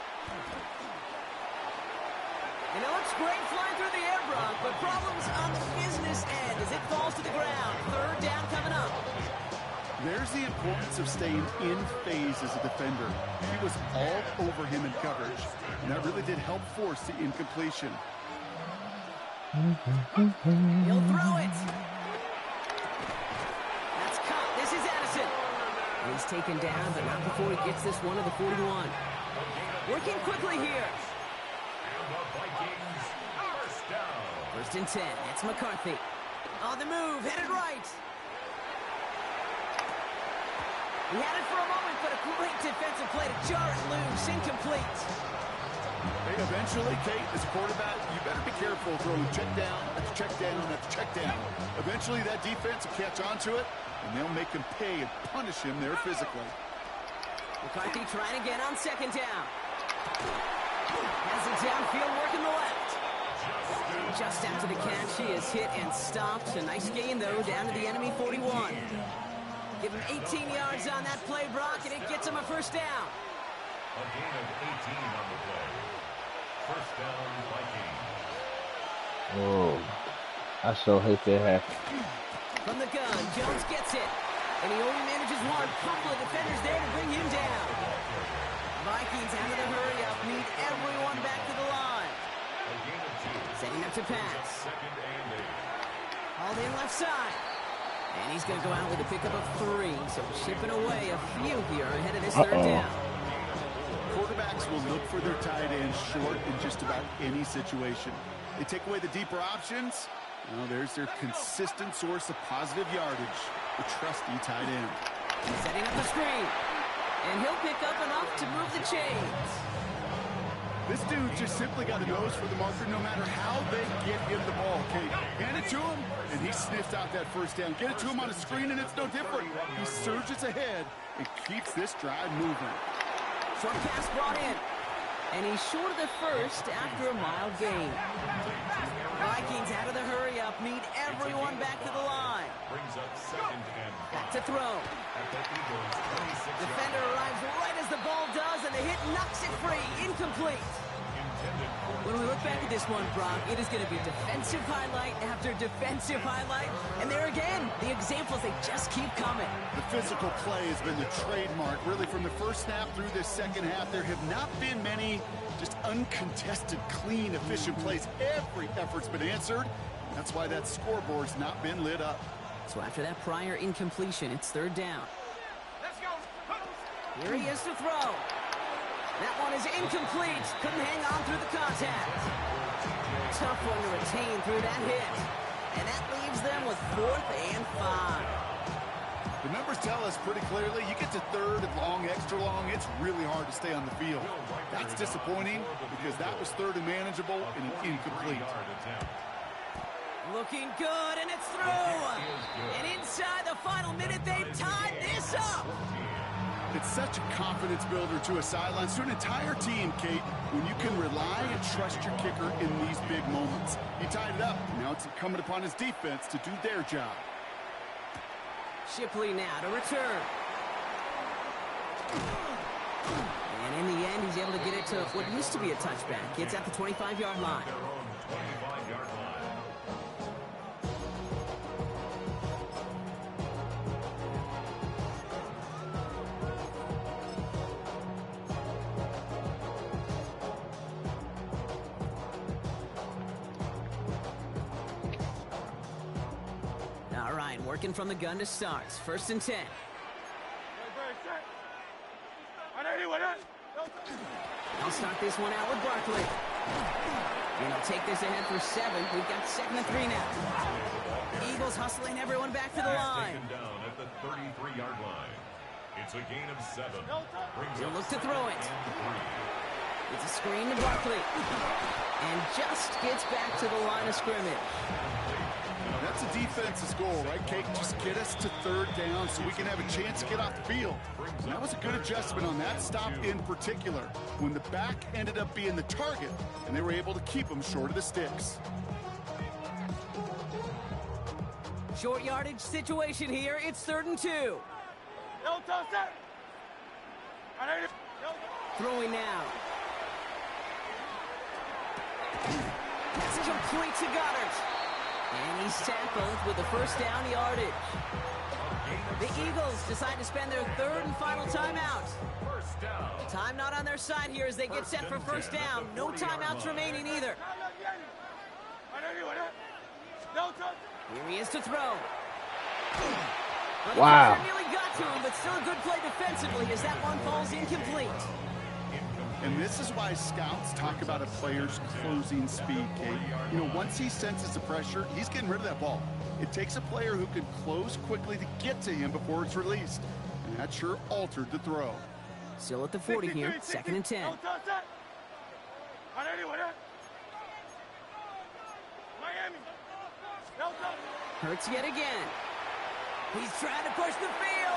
G: And it looks great flying through the air, Brock, but problems on the business end as it falls to the ground. 3rd down coming up.
H: There's the importance of staying in phase as a defender. He was all over him in coverage, and that really did help force the incompletion.
G: He'll throw it. That's caught. This is Addison. And he's taken down, but not before he gets this one to the 41. Working quickly here.
E: And the Vikings, 1st down.
G: 1st and 10. It's McCarthy. On the move, headed right. He had it for a moment, but a great defensive play to jar it loose. Incomplete.
H: Hey, eventually, Kate, as a quarterback, you better be careful throwing check down after check down after check down. Eventually, that defense will catch on to it, and they'll make him pay and punish him there physically.
G: McCarthy trying again on 2nd down. Has it downfield, working the left. Just after the catch, he is hit and stopped. A nice gain, though, down to the enemy 41. Give him 18 yards on that play, Brock, and it gets him a 1st down.
E: A gain of 18 on the play. 1st down, Vikings.
D: Oh, I so hate that happen.
G: From the gun, Jones gets it. And he only manages one. Couple of defenders there to bring him down. Vikings out of the hurry up, need everyone back to the line. Setting up to pass. Hauled in left side. And he's going to go out with a pickup of 3. So chipping away a few here ahead of this third down.
H: Quarterbacks will look for their tight end short in just about any situation. They take away the deeper options. Well, there's their consistent source of positive yardage, the trusty tight end.
G: Setting up the screen. And he'll pick up enough to move the chains.
H: This dude just simply got a nose for the marker no matter how they get him the ball, Kate. Hand it to him, and he sniffs out that first down. Get it to him on a screen, and it's no different. He surges ahead and keeps this drive moving.
G: Short pass brought in. And he's short of the first after a mild gain. Vikings out of the hurry up, need everyone back to the line. Back to throw. Defender arrives right as the ball does, and the hit knocks it free. Incomplete. When we look back at this one, Brock, it is going to be defensive highlight after defensive highlight. And there again, the examples, they just keep coming.
H: The physical play has been the trademark. Really, from the first snap through this second half, there have not been many just uncontested, clean, efficient plays. Every effort's been answered. That's why that scoreboard's not been lit up.
G: So after that prior incompletion, it's third down. Here he is to throw. That one is incomplete. Couldn't hang on through the contact. Tough one to retain through that hit. And that leaves them with 4th and 5.
H: The numbers tell us pretty clearly, you get to third and long, extra long, it's really hard to stay on the field. That's disappointing because that was third and manageable and an incomplete.
G: Looking good, and it's through. And inside the final minute, they've tied this up.
H: It's such a confidence builder to a sideline, to an entire team, Kate, when you can rely and trust your kicker in these big moments. He tied it up. Now it's incumbent upon his defense to do their job.
G: Shipley now to return. And in the end, he's able to get it to what used to be a touchback. It's at the 25-yard line. Working from the gun to start. 1st and 10. They'll start this one out with Barkley. And they'll take this ahead for 7. We've got 2nd and 3 now. Eagles hustling everyone back to the line.
E: Down at the 33-yard line. It's a gain of 7.
G: He'll look to throw it. It's a screen to Barkley. And just gets back to the line of scrimmage.
H: That's a defense's goal, right, Kate? Just get us to third down so we can have a chance to get off the field. And that was a good adjustment on that stop in particular, when the back ended up being the target, and they were able to keep him short of the sticks.
G: Short yardage situation here. It's 3rd and 2. Throwing now. Pass is complete to Goddard. And he's tackled with the first down yardage. The Eagles decide to spend their 3rd and final timeout. Time not on their side here as they get set for first down. No timeouts remaining either. Here he is to throw. Well,
D: wow.
G: Nearly got to him, but still a good play defensively as that one falls incomplete.
H: And this is why scouts talk about a player's closing speed, Kate. You know, once he senses the pressure, he's getting rid of that ball. It takes a player who can close quickly to get to him before it's released. And that sure altered the throw.
G: Still at the 40 here, 2nd and 10. Hurts yet again. He's trying to push the field.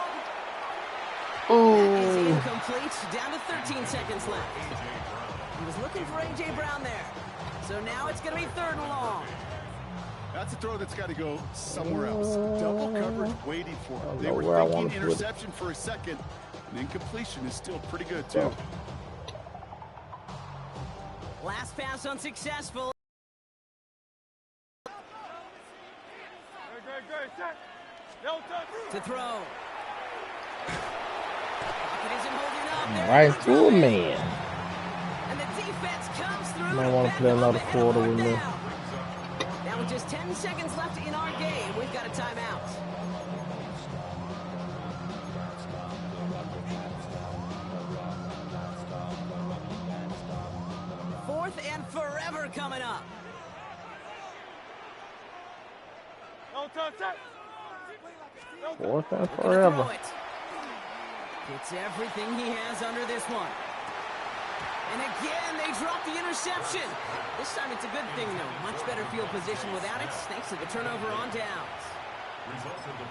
G: That is incomplete. Down to 13 seconds left. He was looking for A.J. Brown there. So now it's going to be 3rd and long.
H: That's a throw that's got to go somewhere else. Double coverage waiting for him. They were thinking interception for a second. And incompletion is still pretty good, too.
G: Last pass unsuccessful. To throw. Pocket isn't holding up. They're
D: Right
G: able
D: to a
G: throw it.
D: man.
G: And the defense comes through.
D: Might
G: to
D: want to
G: back
D: play
G: them up
D: another
G: ahead of
D: quarter with
G: fourth
D: me.
G: down. Now with just 10 seconds left in our game, we've got a timeout. Fourth and forever coming up.
D: Fourth and
G: Looking to
D: forever.
G: throw it. Gets everything he has under this one. And again, they drop the interception. This time it's a good thing, though. Much better field position without it, thanks to the turnover on downs.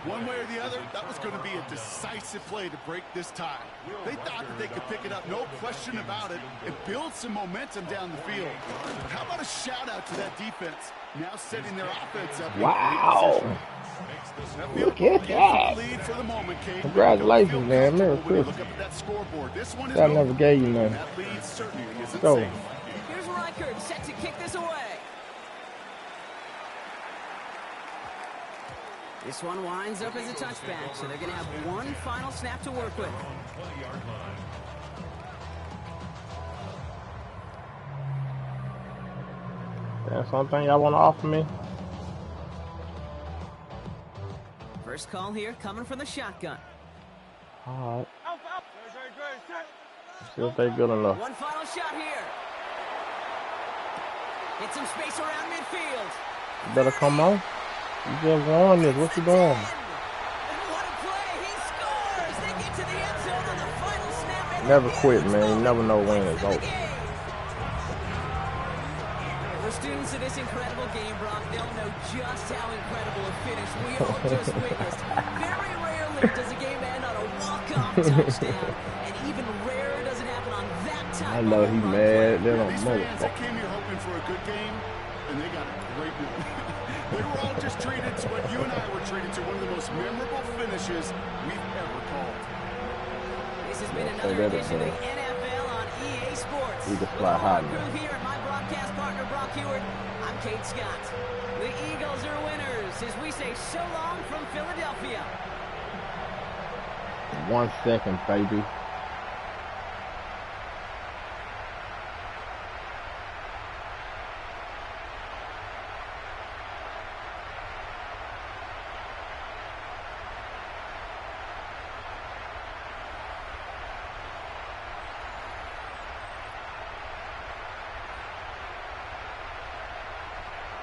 H: One way or the other, that was going to be a decisive play to break this tie. They thought that they could pick it up, no question about it, and build some momentum down the field. But how about a shout-out to that defense, now setting their offense up.
D: Wow. Look at that.
H: Lead for the moment, Kate.
D: Congratulations, man. Merry
H: Look
D: Christmas.
H: up at that scoreboard. This one is
D: I never gave you none.
H: that lead certainly isn't
D: Go.
H: safe.
G: Here's Reichert set to kick this away. This one winds up as a touchback, so they're going to have one final snap to work with.
D: That's something y'all want to offer me?
G: First call here coming from the shotgun.
D: All right. See if they good enough.
G: One final shot here. Get some space around midfield.
D: You better come on. You just won this. What you doing?
G: And what a play. He scores. They get to the end zone on the final snap. And
D: Never
G: the
D: quit,
G: game's
D: man. You
G: over.
D: never know when
G: Points
D: it's
G: in the
D: over.
G: game. For students of this incredible game, Brock, they'll know just how incredible a finish we all just witnessed. Very rarely does a game end on a walk-off touchdown. And even rarer does it happen on that type
D: I know
G: of
D: he
G: home run
D: mad.
G: play.
D: They don't
H: These
D: know
H: fans, they
D: it.
H: came here hoping for a good game, and they got a great one. They were all just treated to what you and I were treated to, one of the most memorable finishes we've ever called.
G: This has been
D: Say
G: another
D: that
G: edition of
D: again.
G: the NFL on EA Sports.
D: We can
G: With
D: fly
G: all
D: high
G: our
D: now.
G: crew here and my broadcast partner, Brock Heward, I'm Kate Scott. The Eagles are winners as we say so long from Philadelphia.
D: 1 second, baby.